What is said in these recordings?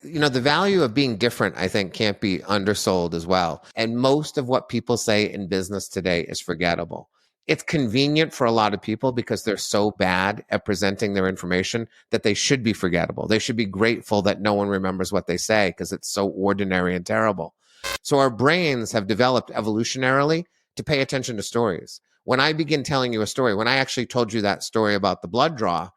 The value of being different, I think, can't be undersold as well. And most of what people say in business today is forgettable. It's convenient for a lot of people because they're so bad at presenting their information that they should be forgettable. They should be grateful that no one remembers what they say because it's so ordinary and terrible. So our brains have developed evolutionarily to pay attention to stories. When I begin telling you a story, when I actually told you that story about the blood draw,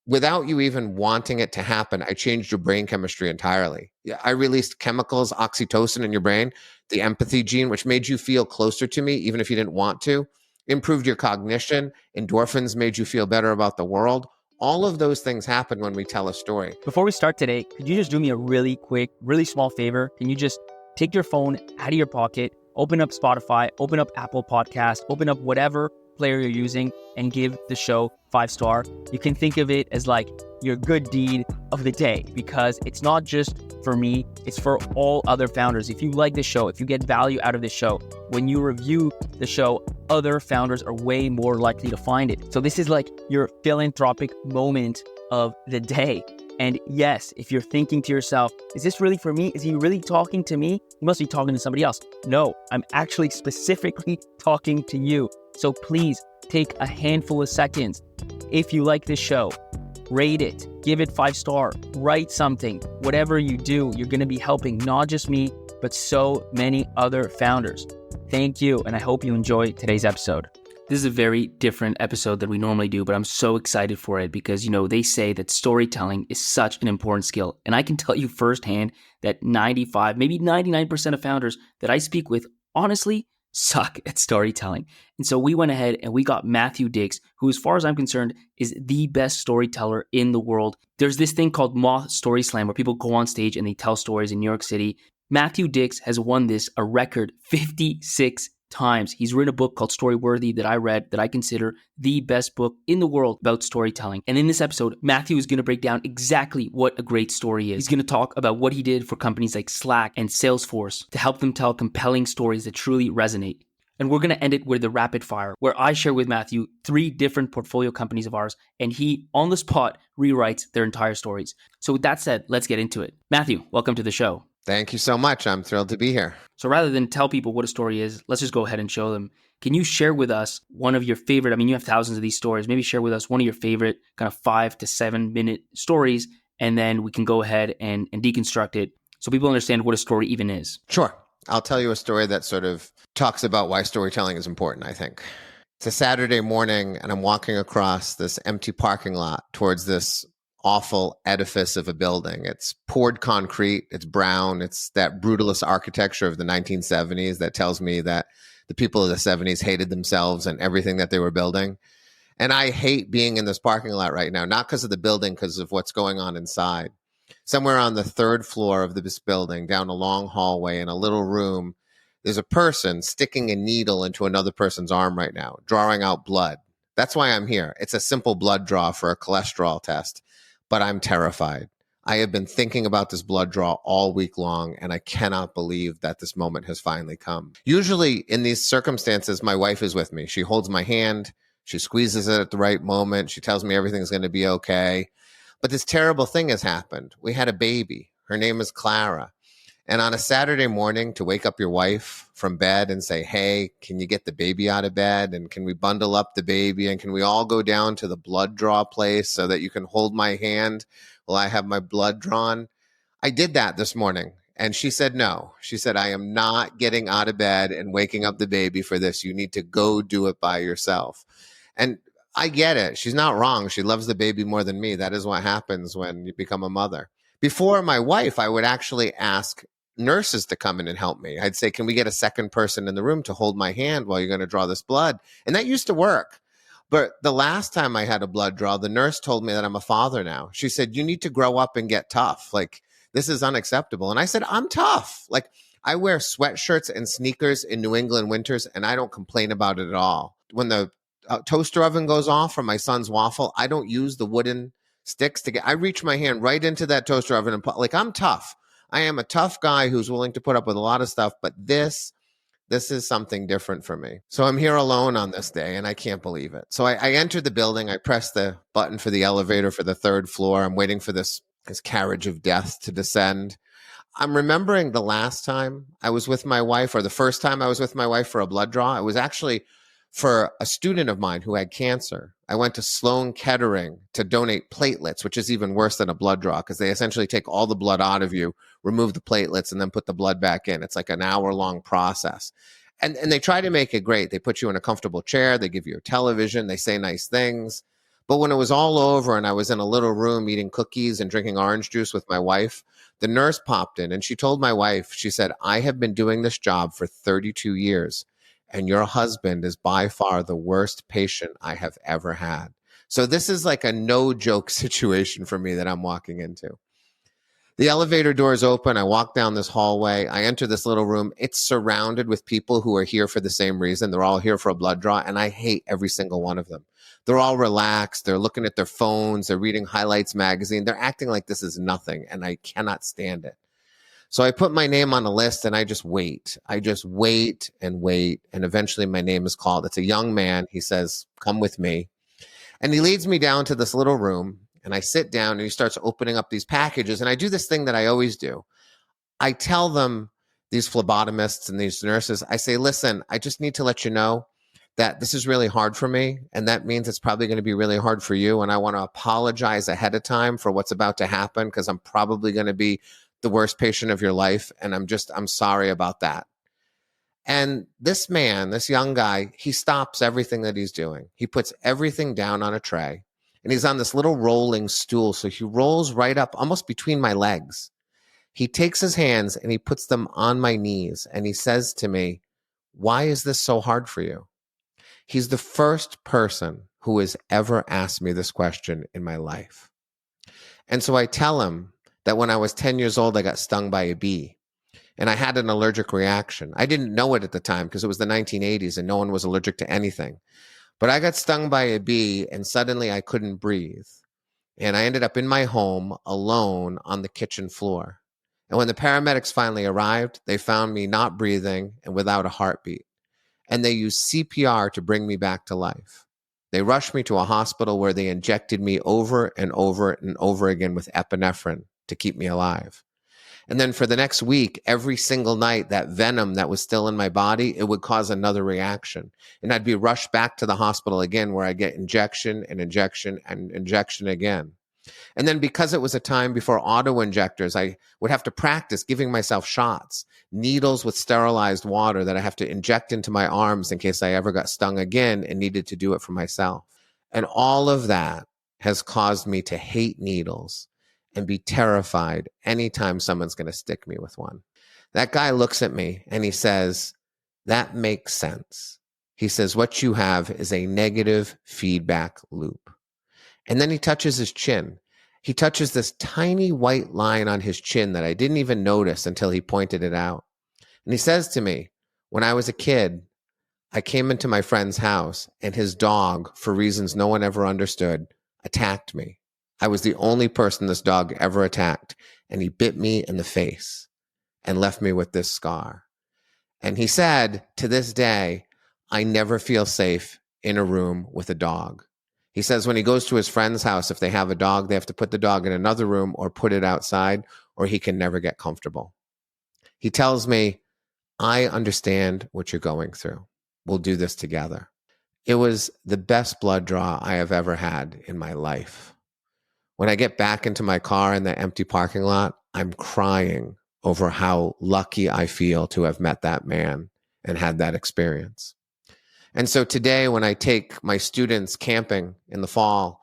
without you even wanting it to happen, I changed your brain chemistry entirely. I released chemicals, oxytocin in your brain, the empathy gene, which made you feel closer to me, even if you didn't want to, improved your cognition, endorphins made you feel better about the world. All of those things happen when we tell a story. Before we start today, could you just do me a really quick, really small favor? Can you just take your phone out of your pocket, open up Spotify, open up Apple Podcast, open up whatever player you're using, and give the show 5-star. You can think of it as like your good deed of the day, because it's not just for me, it's for all other founders. If you like the show, if you get value out of the show, when you review the show, other founders are way more likely to find it. So this is like your philanthropic moment of the day. And yes, if you're thinking to yourself, is this really for me? Is he really talking to me? He must be talking to somebody else. No, I'm actually specifically talking to you. So please take a handful of seconds. If you like this show, rate it, give it 5-star, write something. Whatever you do, you're going to be helping not just me, but so many other founders. Thank you, and I hope you enjoy today's episode. This is a very different episode than we normally do, but I'm so excited for it because, they say that storytelling is such an important skill. And I can tell you firsthand that 95, maybe 99% of founders that I speak with, honestly, suck at storytelling. And so we went ahead and we got Matthew Dix, who, as far as I'm concerned, is the best storyteller in the world. There's this thing called Moth StorySLAM where people go on stage and they tell stories in New York City. Matthew Dix has won this a record 56 times. He's written a book called Storyworthy that I read that I consider the best book in the world about storytelling. And in this episode, Matthew is going to break down exactly what a great story is. He's going to talk about what he did for companies like Slack and Salesforce to help them tell compelling stories that truly resonate. And we're going to end it with the rapid fire, where I share with Matthew 3 different portfolio companies of ours, and he, on the spot, rewrites their entire stories. So with that said, let's get into it. Matthew, welcome to the show. Thank you so much. I'm thrilled to be here. So rather than tell people what a story is, let's just go ahead and show them. Can you share with us one of your favorite, you have thousands of these stories, maybe share with us one of your favorite kind of 5 to 7 minute stories, and then we can go ahead and deconstruct it so people understand what a story even is. Sure. I'll tell you a story that sort of talks about why storytelling is important, I think. It's a Saturday morning, and I'm walking across this empty parking lot towards this awful edifice of a building. It's poured concrete, it's brown, it's that brutalist architecture of the 1970s that tells me that the people of the 70s hated themselves and everything that they were building. And I hate being in this parking lot right now, not because of the building, because of what's going on inside. Somewhere on the 3rd floor of this building, down a long hallway in a little room, there's a person sticking a needle into another person's arm right now, drawing out blood. That's why I'm here. It's a simple blood draw for a cholesterol test. But I'm terrified. I have been thinking about this blood draw all week long, and I cannot believe that this moment has finally come. Usually in these circumstances, my wife is with me. She holds my hand. She squeezes it at the right moment. She tells me everything's going to be okay. But this terrible thing has happened. We had a baby. Her name is Clara. And on a Saturday morning, to wake up your wife from bed and say, hey, can you get the baby out of bed? And can we bundle up the baby? And can we all go down to the blood draw place so that you can hold my hand while I have my blood drawn? I did that this morning. And she said, no. She said, I am not getting out of bed and waking up the baby for this. You need to go do it by yourself. And I get it. She's not wrong. She loves the baby more than me. That is what happens when you become a mother. Before my wife, I would actually ask nurses to come in and help me. I'd say, can we get a second person in the room to hold my hand while you're going to draw this blood? And that used to work. But the last time I had a blood draw, the nurse told me that I'm a father now. She said, you need to grow up and get tough. Like, this is unacceptable. And I said, I'm tough. Like, I wear sweatshirts and sneakers in New England winters, and I don't complain about it at all. When the toaster oven goes off for my son's waffle, I don't use the wooden sticks to get, I reach my hand right into that toaster oven and I'm tough. I am a tough guy who's willing to put up with a lot of stuff, but this is something different for me. So I'm here alone on this day, and I can't believe it. So I entered the building. I pressed the button for the elevator for the 3rd floor. I'm waiting for this his carriage of death to descend. I'm remembering the last time I was with my wife, or the first time I was with my wife for a blood draw. It was actually for a student of mine who had cancer. I went to Sloan Kettering to donate platelets, which is even worse than a blood draw because they essentially take all the blood out of you, remove the platelets, and then put the blood back in. It's like an hour-long process. And they try to make it great. They put you in a comfortable chair. They give you a television. They say nice things. But when it was all over and I was in a little room eating cookies and drinking orange juice with my wife, the nurse popped in and she told my wife, she said, I have been doing this job for 32 years and your husband is by far the worst patient I have ever had. So this is like a no joke situation for me that I'm walking into. The elevator doors open. I walk down this hallway. I enter this little room. It's surrounded with people who are here for the same reason. They're all here for a blood draw, and I hate every single one of them. They're all relaxed. They're looking at their phones. They're reading Highlights magazine. They're acting like this is nothing, and I cannot stand it. So I put my name on a list, and I just wait. I just wait and wait, and eventually my name is called. It's a young man. He says, come with me. And he leads me down to this little room. And I sit down and he starts opening up these packages. And I do this thing that I always do. I tell them, these phlebotomists and these nurses, I say, listen, I just need to let you know that this is really hard for me. And that means it's probably going to be really hard for you. And I want to apologize ahead of time for what's about to happen because I'm probably going to be the worst patient of your life. And I'm sorry about that. And this man, this young guy, he stops everything that he's doing. He puts everything down on a tray. And he's on this little rolling stool. So he rolls right up almost between my legs. He takes his hands and he puts them on my knees. And he says to me, why is this so hard for you? He's the first person who has ever asked me this question in my life. And so I tell him that when I was 10 years old, I got stung by a bee. And I had an allergic reaction. I didn't know it at the time because it was the 1980s and no one was allergic to anything. But I got stung by a bee and suddenly I couldn't breathe. And I ended up in my home alone on the kitchen floor. And when the paramedics finally arrived, they found me not breathing and without a heartbeat. And they used CPR to bring me back to life. They rushed me to a hospital where they injected me over and over and over again with epinephrine to keep me alive. And then for the next week, every single night, that venom that was still in my body, it would cause another reaction. And I'd be rushed back to the hospital again where I get injection and injection and injection again. And then because it was a time before auto injectors, I would have to practice giving myself shots, needles with sterilized water that I have to inject into my arms in case I ever got stung again and needed to do it for myself. And all of that has caused me to hate needles and be terrified anytime someone's going to stick me with one. That guy looks at me and he says, that makes sense. He says, what you have is a negative feedback loop. And then he touches his chin. He touches this tiny white line on his chin that I didn't even notice until he pointed it out. And he says to me, when I was a kid, I came into my friend's house and his dog, for reasons no one ever understood, attacked me. I was the only person this dog ever attacked, and he bit me in the face and left me with this scar. And he said, to this day, I never feel safe in a room with a dog. He says when he goes to his friend's house, if they have a dog, they have to put the dog in another room or put it outside, or he can never get comfortable. He tells me, I understand what you're going through. We'll do this together. It was the best blood draw I have ever had in my life. When I get back into my car in the empty parking lot, I'm crying over how lucky I feel to have met that man and had that experience. And so today, when I take my students camping in the fall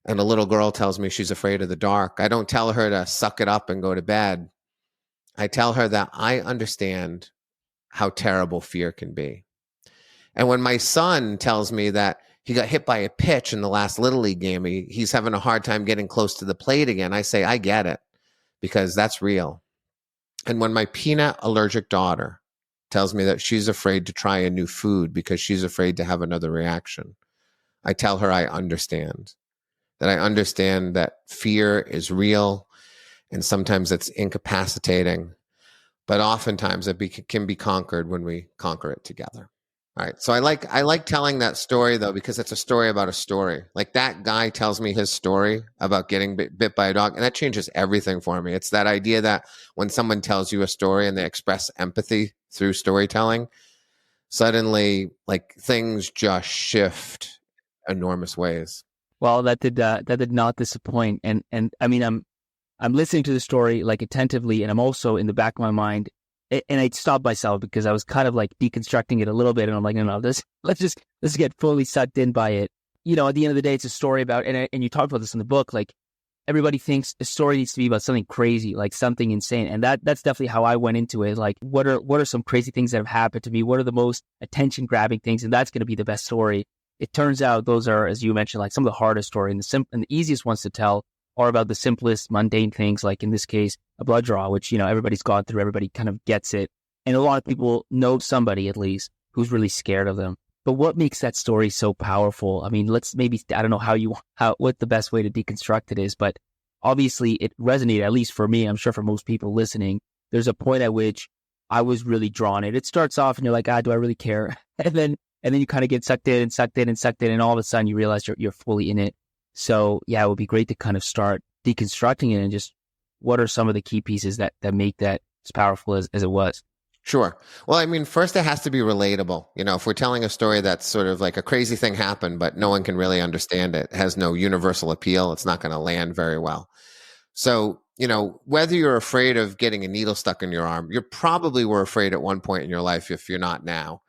and a little girl tells me she's afraid of the dark, I don't tell her to suck it up and go to bed. I tell her that I understand how terrible fear can be. And when my son tells me that he got hit by a pitch in the last Little League game, he's having a hard time getting close to the plate again, I say, I get it, because that's real. And when my peanut allergic daughter tells me that she's afraid to try a new food because she's afraid to have another reaction, I tell her I understand that fear is real and sometimes it's incapacitating, but oftentimes it can be conquered when we conquer it together. All right. So I like telling that story though, because it's a story about a story. Like that guy tells me his story about getting bit by a dog, and that changes everything for me. It's that idea that when someone tells you a story and they express empathy through storytelling, suddenly like things just shift enormous ways. Well, that did not disappoint, and I mean, I'm listening to the story like attentively, and I'm also in the back of my mind, and I stopped myself because I was kind of like deconstructing it a little bit, and I'm like, no, let's get fully sucked in by it. You know, at the end of the day, it's a story about, and you talked about this in the book, like everybody thinks a story needs to be about something crazy, like something insane, and that's definitely how I went into it. Like, what are some crazy things that have happened to me? What are the most attention grabbing things, and that's going to be the best story. It turns out those are, as you mentioned, like some of the hardest story and the easiest ones to tell are about the simplest, mundane things, like in this case, a blood draw, which, you know, everybody's gone through, everybody kind of gets it. And a lot of people know somebody, at least, who's really scared of them. But what makes that story so powerful? I mean, let's maybe, I don't know what the best way to deconstruct it is, but obviously it resonated, at least for me, I'm sure for most people listening. There's a point at which I was really drawn in. It starts off and you're like, do I really care? And then you kind of get sucked in, and all of a sudden you realize you're fully in it. So yeah, it would be great to kind of start deconstructing it and just what are some of the key pieces that make that as powerful as it was. Sure. Well, I mean, first it has to be relatable. You know, if we're telling a story that's sort of like a crazy thing happened, but no one can really understand it, has no universal appeal, it's not going to land very well. So, you know, whether you're afraid of getting a needle stuck in your arm, you probably were afraid at one point in your life if you're not now.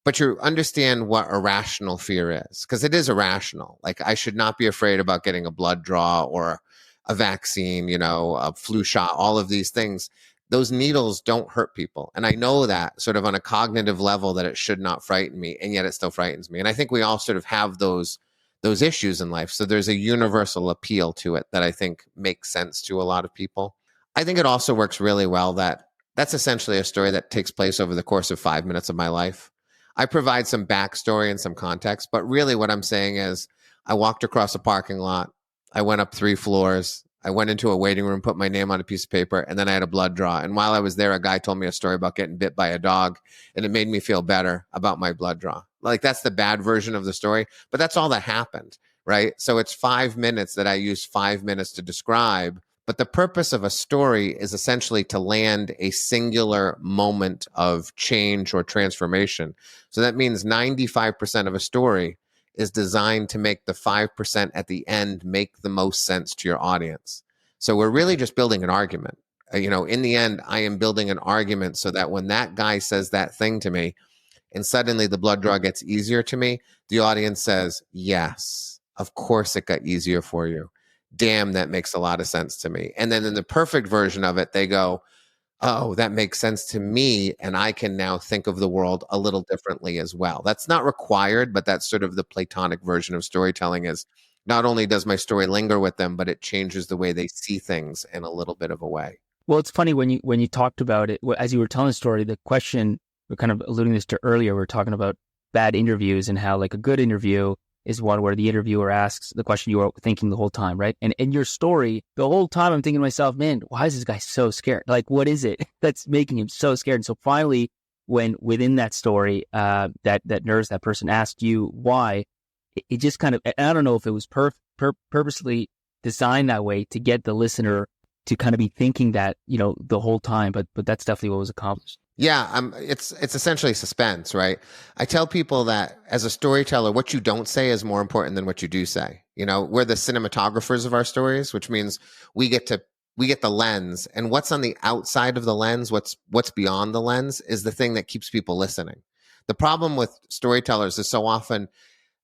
But you understand what irrational fear is, because it is irrational. Like I should not be afraid about getting a blood draw or a vaccine, you know, a flu shot, all of these things. Those needles don't hurt people. And I know that sort of on a cognitive level that it should not frighten me, and yet it still frightens me. And I think we all sort of have those issues in life. So there's a universal appeal to it that I think makes sense to a lot of people. I think it also works really well that that's essentially a story that takes place over the course of 5 minutes of my life. I provide some backstory and some context, but really what I'm saying is I walked across a parking lot. I went up 3 floors. I went into a waiting room, put my name on a piece of paper, and then I had a blood draw. And while I was there, a guy told me a story about getting bit by a dog, and it made me feel better about my blood draw. Like that's the bad version of the story, but that's all that happened, right? So it's 5 minutes that I use 5 minutes to describe. But the purpose of a story is essentially to land a singular moment of change or transformation. So that means 95% of a story is designed to make the 5% at the end make the most sense to your audience. So we're really just building an argument. You know, in the end, I am building an argument so that when that guy says that thing to me and suddenly the blood draw gets easier to me, the audience says, yes, of course it got easier for you. Damn, that makes a lot of sense to me. And then in the perfect version of it, they go, oh, that makes sense to me. And I can now think of the world a little differently as well. That's not required, but that's sort of the Platonic version of storytelling is not only does my story linger with them, but it changes the way they see things in a little bit of a way. Well, it's funny when you talked about it, as you were telling the story, the question, we're kind of alluding this to earlier, we were talking about bad interviews and how like a good interview is one where the interviewer asks the question you were thinking the whole time, right? And in your story, the whole time I'm thinking to myself, man, why is this guy so scared? Like, what is it that's making him so scared? And so finally, when within that story, that nurse, that person asked you why, it just kind of, I don't know if it was purposely designed that way to get the listener to kind of be thinking that, you know, the whole time, but that's definitely what was accomplished. Yeah, it's essentially suspense, right? I tell people that as a storyteller, what you don't say is more important than what you do say. You know, we're the cinematographers of our stories, which means we get the lens, and what's on the outside of the lens, what's beyond the lens is the thing that keeps people listening. The problem with storytellers is so often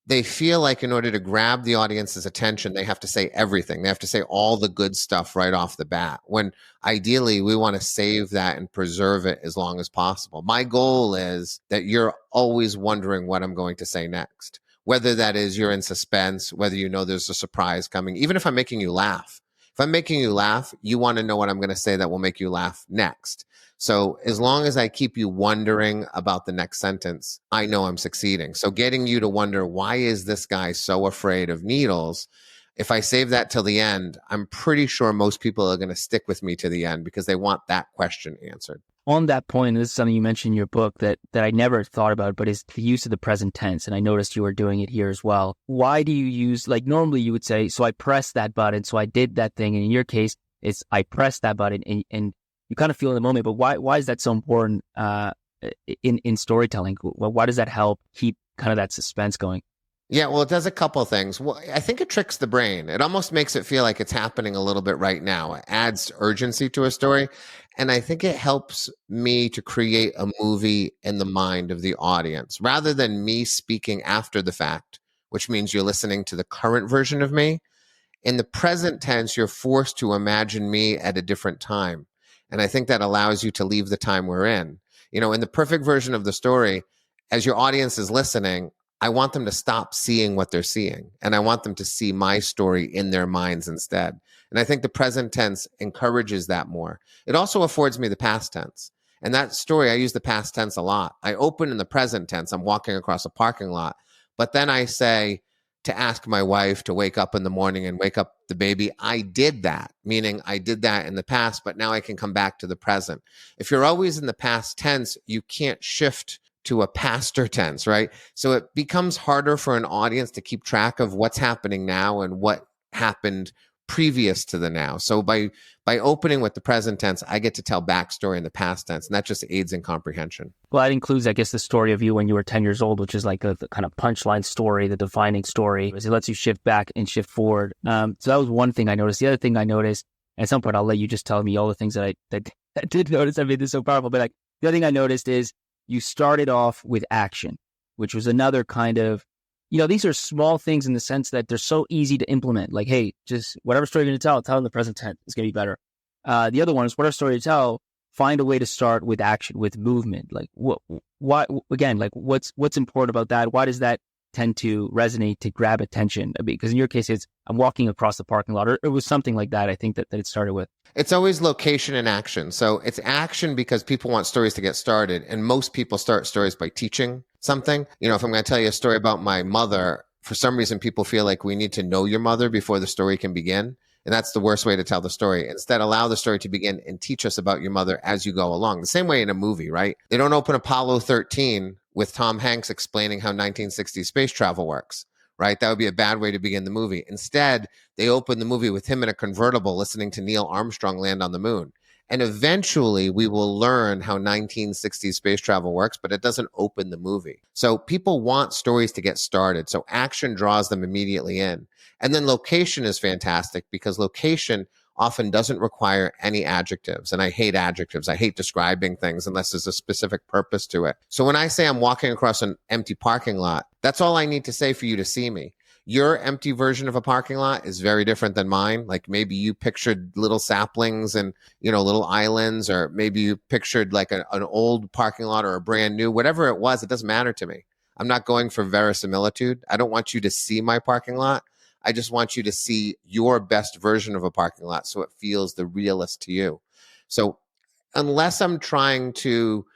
they feel like in order to grab the audience's attention, they have to say everything. They have to say all the good stuff right off the bat, when ideally we want to save that and preserve it as long as possible. My goal is that you're always wondering what I'm going to say next, whether that is you're in suspense, whether you know there's a surprise coming, even if I'm making you laugh. If I'm making you laugh, you want to know what I'm going to say that will make you laugh next. So as long as I keep you wondering about the next sentence, I know I'm succeeding. So getting you to wonder, why is this guy so afraid of needles? If I save that till the end, I'm pretty sure most people are going to stick with me to the end because they want that question answered. On that point, this is something you mentioned in your book that I never thought about, but is the use of the present tense. And I noticed you were doing it here as well. Why do you use, like normally you would say, so I pressed that button, so I did that thing. And in your case, it's I pressed that button and you kind of feel in the moment, but why is that so important in storytelling? Why does that help keep kind of that suspense going? Yeah, well, it does a couple things. Well, I think it tricks the brain. It almost makes it feel like it's happening a little bit right now. It adds urgency to a story. And I think it helps me to create a movie in the mind of the audience rather than me speaking after the fact, which means you're listening to the current version of me. In the present tense, you're forced to imagine me at a different time. And I think that allows you to leave the time we're in. In the perfect version of the story, as your audience is listening, I want them to stop seeing what they're seeing. And I want them to see my story in their minds instead. And I think the present tense encourages that more. It also affords me the past tense. And that story, I use the past tense a lot. I open in the present tense. I'm walking across a parking lot. But then I say to ask my wife to wake up in the morning and wake up the baby. I did that, meaning I did that in the past, but now I can come back to the present. If you're always in the past tense, you can't shift to a paster tense, right? So it becomes harder for an audience to keep track of what's happening now and what happened previous to the now. So by opening with the present tense, I get to tell backstory in the past tense, and that just aids in comprehension. Well, that includes, I guess, the story of you when you were 10 years old, which is like the kind of punchline story, the defining story. It lets you shift back and shift forward. So that was one thing I noticed. The other thing I noticed, at some point, I'll let you just tell me all the things that I did notice. I made this so powerful. But like the other thing I noticed is you started off with action, which was another kind of, these are small things in the sense that they're so easy to implement. Like, hey, just whatever story you're going to tell in the present tense. It's going to be better. The other one is whatever story to tell, find a way to start with action, with movement. Like what's important about that? Why does that tend to resonate, to grab attention? Because in your case, it's I'm walking across the parking lot, or it was something like that. I think that it started with. It's always location and action. So it's action because people want stories to get started. And most people start stories by teaching something. If I'm going to tell you a story about my mother, for some reason, people feel like we need to know your mother before the story can begin. And that's the worst way to tell the story. Instead, allow the story to begin and teach us about your mother as you go along. The same way in a movie, right? They don't open Apollo 13 with Tom Hanks explaining how 1960s space travel works, right? That would be a bad way to begin the movie. Instead, they open the movie with him in a convertible listening to Neil Armstrong land on the moon. And eventually we will learn how 1960s space travel works, but it doesn't open the movie. So people want stories to get started. So action draws them immediately in. And then location is fantastic because location often doesn't require any adjectives. And I hate adjectives. I hate describing things unless there's a specific purpose to it. So when I say I'm walking across an empty parking lot, that's all I need to say for you to see me. Your empty version of a parking lot is very different than mine. Like maybe you pictured little saplings and, little islands, or maybe you pictured like an old parking lot or a brand new, whatever it was, it doesn't matter to me. I'm not going for verisimilitude. I don't want you to see my parking lot. I just want you to see your best version of a parking lot so it feels the realest to you. So unless I'm trying to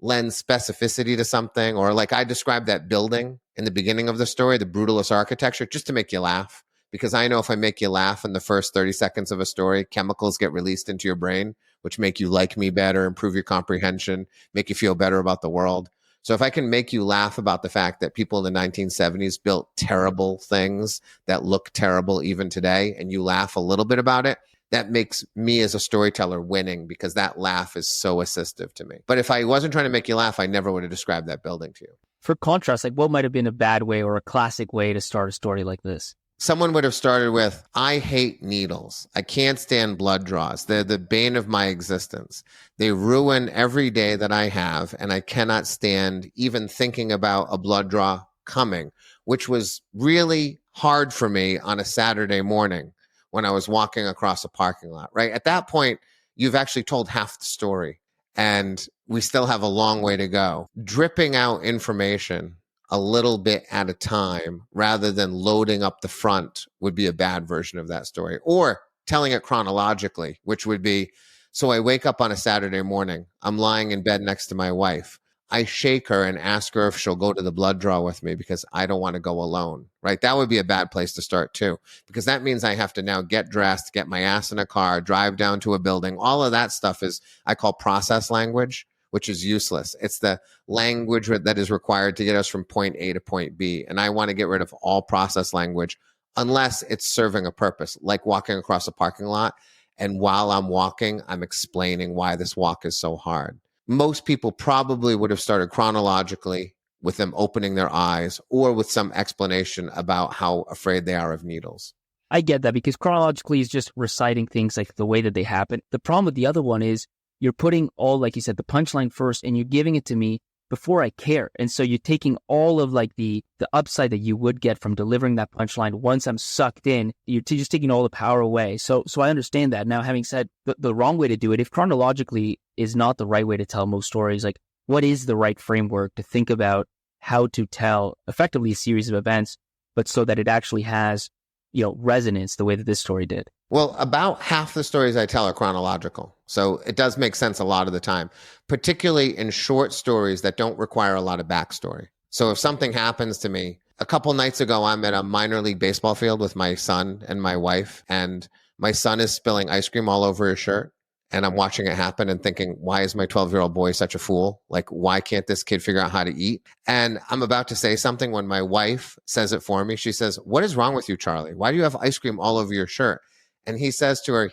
lend specificity to something, or like I described that building in the beginning of the story, the brutalist architecture, just to make you laugh. Because I know if I make you laugh in the first 30 seconds of a story, chemicals get released into your brain, which make you like me better, improve your comprehension, make you feel better about the world. So if I can make you laugh about the fact that people in the 1970s built terrible things that look terrible even today, and you laugh a little bit about it, that makes me as a storyteller winning, because that laugh is so assistive to me. But if I wasn't trying to make you laugh, I never would have described that building to you. For contrast, like what might have been a bad way or a classic way to start a story like this? Someone would have started with, I hate needles. I can't stand blood draws. They're the bane of my existence. They ruin every day that I have, and I cannot stand even thinking about a blood draw coming, which was really hard for me on a Saturday morning when I was walking across a parking lot, right? At that point, you've actually told half the story, and we still have a long way to go. Dripping out information a little bit at a time rather than loading up the front would be a bad version of that story. Or telling it chronologically, which would be, so I wake up on a Saturday morning, I'm lying in bed next to my wife. I shake her and ask her if she'll go to the blood draw with me because I don't want to go alone, right? That would be a bad place to start too, because that means I have to now get dressed, get my ass in a car, drive down to a building. All of that stuff is, I call process language, which is useless. It's the language that is required to get us from point A to point B. And I want to get rid of all process language unless it's serving a purpose, like walking across a parking lot. And while I'm walking, I'm explaining why this walk is so hard. Most people probably would have started chronologically with them opening their eyes or with some explanation about how afraid they are of needles. I get that, because chronologically is just reciting things like the way that they happen. The problem with the other one is you're putting all, like you said, the punchline first, and you're giving it to me before I care. And so you're taking all of like the upside that you would get from delivering that punchline. Once I'm sucked in, you're just taking all the power away. So I understand that. Now, having said the wrong way to do it, if chronologically is not the right way to tell most stories, like what is the right framework to think about how to tell effectively a series of events, but so that it actually has, resonance the way that this story did? Well, about half the stories I tell are chronological. So it does make sense a lot of the time, particularly in short stories that don't require a lot of backstory. So if something happens to me, a couple nights ago, I'm at a minor league baseball field with my son and my wife, and my son is spilling ice cream all over his shirt. And I'm watching it happen and thinking, why is my 12-year-old boy such a fool? Like, why can't this kid figure out how to eat? And I'm about to say something when my wife says it for me. She says, "What is wrong with you, Charlie? Why do you have ice cream all over your shirt?" And he says to her,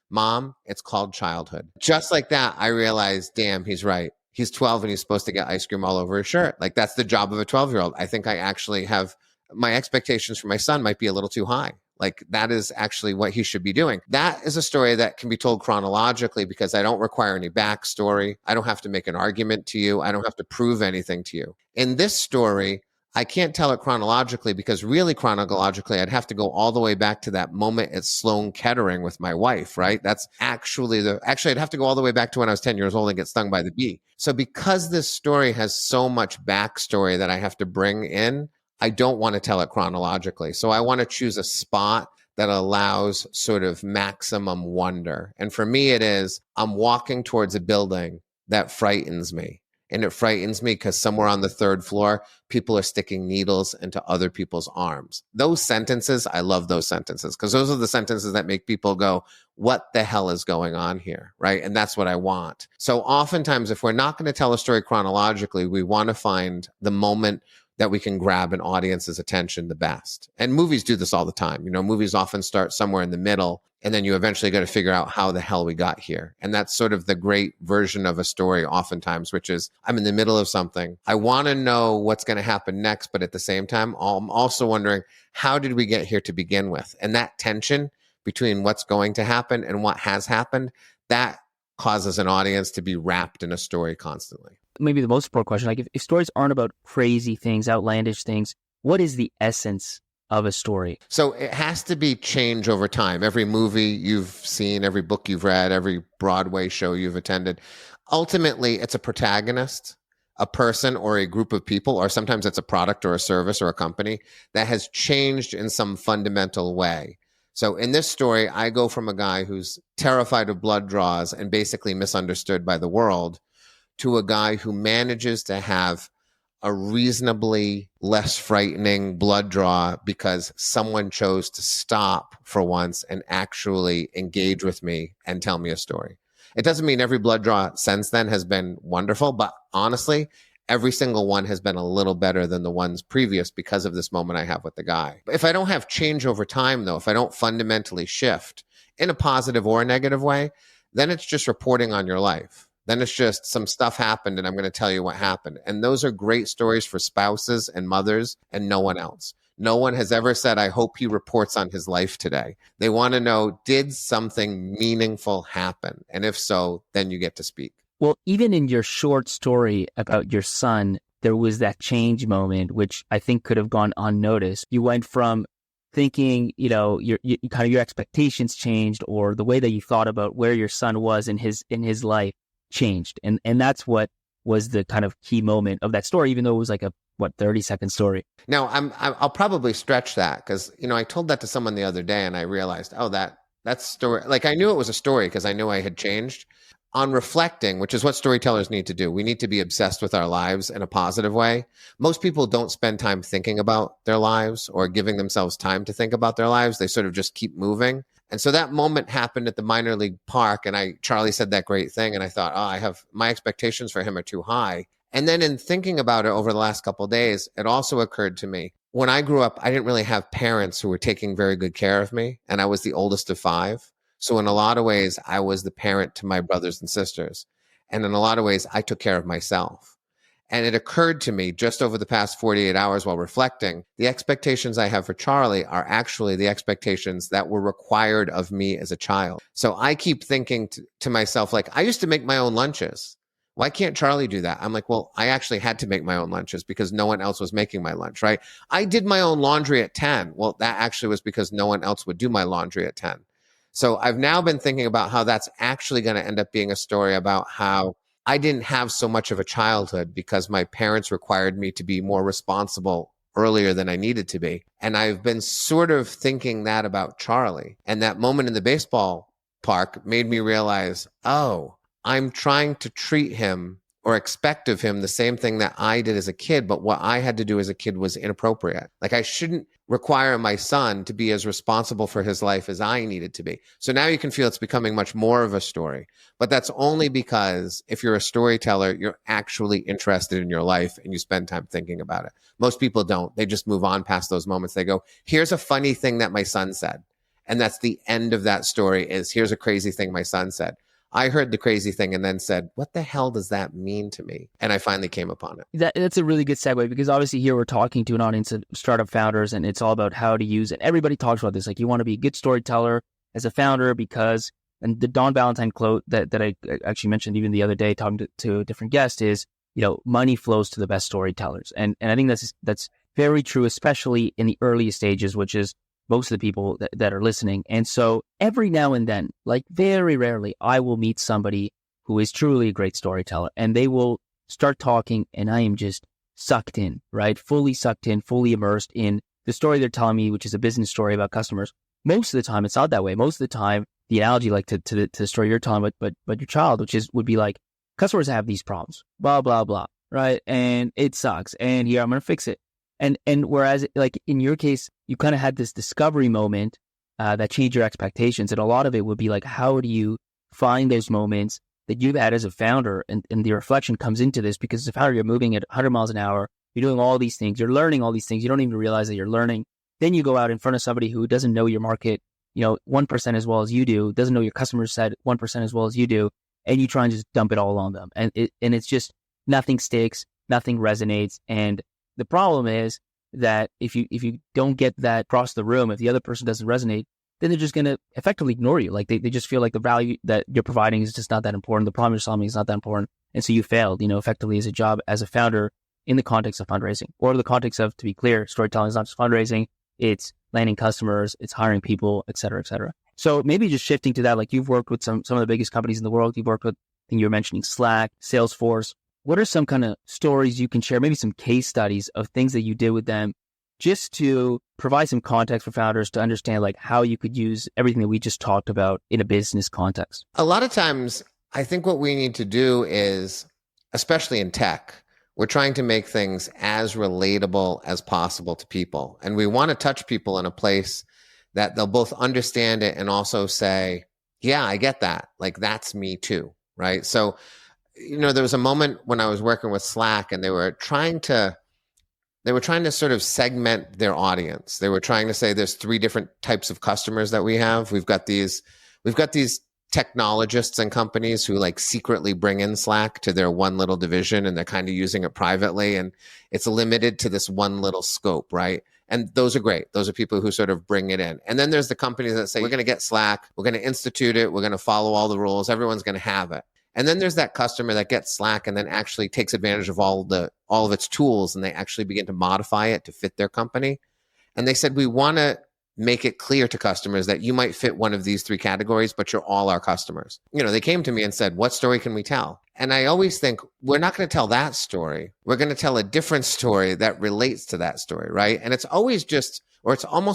"Mom, it's called childhood." Just like that, I realized, damn, he's right. He's 12 and he's supposed to get ice cream all over his shirt. Like, that's the job of a 12-year-old. I think I actually have, my expectations for my son might be a little too high. Like, that is actually what he should be doing. That is a story that can be told chronologically because I don't require any backstory. I don't have to make an argument to you. I don't have to prove anything to you. In this story, I can't tell it chronologically because really chronologically, I'd have to go all the way back to that moment at Sloan Kettering with my wife, right? That's actually I'd have to go all the way back to when I was 10 years old and get stung by the bee. So because this story has so much backstory that I have to bring in, I don't want to tell it chronologically. So I want to choose a spot that allows sort of maximum wonder. And for me, it is, I'm walking towards a building that frightens me. And it frightens me because somewhere on the third floor, people are sticking needles into other people's arms. Those sentences, I love those sentences because those are the sentences that make people go, what the hell is going on here, right? And that's what I want. So oftentimes, if we're not going to tell a story chronologically, we want to find the moment that we can grab an audience's attention the best. And movies do this all the time. Movies often start somewhere in the middle, and then you eventually got to figure out how the hell we got here. And that's sort of the great version of a story oftentimes, which is I'm in the middle of something. I want to know what's going to happen next, but at the same time, I'm also wondering, how did we get here to begin with? And that tension between what's going to happen and what has happened, that causes an audience to be wrapped in a story constantly. Maybe the most important question, like if stories aren't about crazy things, outlandish things, what is the essence of a story? So it has to be change over time. Every movie you've seen, every book you've read, every Broadway show you've attended, ultimately it's a protagonist, a person or a group of people, or sometimes it's a product or a service or a company that has changed in some fundamental way. So in this story, I go from a guy who's terrified of blood draws and basically misunderstood by the world to a guy who manages to have a reasonably less frightening blood draw because someone chose to stop for once and actually engage with me and tell me a story. It doesn't mean every blood draw since then has been wonderful, but honestly, every single one has been a little better than the ones previous because of this moment I have with the guy. If I don't have change over time, though, if I don't fundamentally shift in a positive or a negative way, then it's just reporting on your life. Then it's just some stuff happened and I'm going to tell you what happened. And those are great stories for spouses and mothers and no one else. No one has ever said, I hope he reports on his life today. They want to know, did something meaningful happen? And if so, then you get to speak. Well, even in your short story about your son, there was that change moment, which I think could have gone unnoticed. You went from thinking, your kind of your expectations changed, or the way that you thought about where your son was in his life changed. And that's what was the kind of key moment of that story, even though it was like a 30-second story. Now, I'll probably stretch that because, I told that to someone the other day and I realized, that story, like I knew it was a story because I knew I had changed. on reflecting, which is what storytellers need to do, we need to be obsessed with our lives in a positive way. Most people don't spend time thinking about their lives or giving themselves time to think about their lives. They sort of just keep moving. And so that moment happened at the minor league park, and Charlie said that great thing, and I thought, my expectations for him are too high. And then in thinking about it over the last couple of days, it also occurred to me, when I grew up, I didn't really have parents who were taking very good care of me, and I was the oldest of 5. So in a lot of ways, I was the parent to my brothers and sisters. And in a lot of ways, I took care of myself. And it occurred to me just over the past 48 hours while reflecting, the expectations I have for Charlie are actually the expectations that were required of me as a child. So I keep thinking to myself, like, I used to make my own lunches. Why can't Charlie do that? I'm like, well, I actually had to make my own lunches because no one else was making my lunch, right? I did my own laundry at 10. Well, that actually was because no one else would do my laundry at 10. So I've now been thinking about how that's actually going to end up being a story about how I didn't have so much of a childhood because my parents required me to be more responsible earlier than I needed to be. And I've been sort of thinking that about Charlie. And that moment in the baseball park made me realize, oh, I'm trying to treat him or expect of him the same thing that I did as a kid, but what I had to do as a kid was inappropriate. Like, I shouldn't require my son to be as responsible for his life as I needed to be. So now you can feel it's becoming much more of a story, but that's only because if you're a storyteller, you're actually interested in your life and you spend time thinking about it. Most people don't. They just move on past those moments. They go, here's a funny thing that my son said. And that's the end of that story, is here's a crazy thing my son said. I heard the crazy thing and then said, what the hell does that mean to me? And I finally came upon it. That's a really good segue, because obviously here we're talking to an audience of startup founders, and it's all about how to use it. Everybody talks about this. Like, you want to be a good storyteller as a founder because, and the Don Valentine quote that I actually mentioned even the other day talking to a different guest is, money flows to the best storytellers. And I think that's very true, especially in the earliest stages, which is most of the people that are listening. And so every now and then, like very rarely, I will meet somebody who is truly a great storyteller, and they will start talking and I am just sucked in, right? Fully sucked in, fully immersed in the story they're telling me, which is a business story about customers. Most of the time, it's not that way. Most of the time, the analogy, like to the story you're telling, but your child, would be like, customers have these problems, blah, blah, blah, right? And it sucks. And here, I'm going to fix it. And whereas, like in your case, you kind of had this discovery moment that changed your expectations. And a lot of it would be like, how do you find those moments that you've had as a founder? And the reflection comes into this, because as a founder, you're moving at 100 miles an hour. You're doing all these things. You're learning all these things. You don't even realize that you're learning. Then you go out in front of somebody who doesn't know your market, 1% as well as you do, doesn't know your customer set 1% as well as you do. And you try and just dump it all on them. And it's just nothing sticks, nothing resonates. And the problem is that if you don't get that across the room, if the other person doesn't resonate, then they're just going to effectively ignore you. Like they just feel like the value that you're providing is just not that important. The problem you're solving is not that important. And so you failed, effectively as a job, as a founder in the context of fundraising, or the context of, to be clear, storytelling is not just fundraising. It's landing customers, it's hiring people, et cetera, et cetera. So maybe just shifting to that, like you've worked with some of the biggest companies in the world. You've worked with, I think you were mentioning Slack, Salesforce. What are some kind of stories you can share, maybe some case studies of things that you did with them, just to provide some context for founders to understand like how you could use everything that we just talked about in a business context? A lot of times, I think what we need to do is, especially in tech, we're trying to make things as relatable as possible to people. And we want to touch people in a place that they'll both understand it and also say, yeah, I get that. Like, that's me too, right? So, there was a moment when I was working with Slack, and they were trying to sort of segment their audience. They were trying to say there's 3 different types of customers that we have. We've got these technologists and companies who like secretly bring in Slack to their one little division, and they're kind of using it privately, and it's limited to this one little scope, right? And those are great. Those are people who sort of bring it in. And then there's the companies that say, we're going to get Slack, we're going to institute it, we're going to follow all the rules, everyone's going to have it. And then there's that customer that gets Slack and then actually takes advantage of all of its tools, and they actually begin to modify it to fit their company. And they said, we want to make it clear to customers that you might fit one of these 3 categories, but you're all our customers. They came to me and said, what story can we tell? And I always think, we're not going to tell that story. We're going to tell a different story that relates to that story, right? And it's almost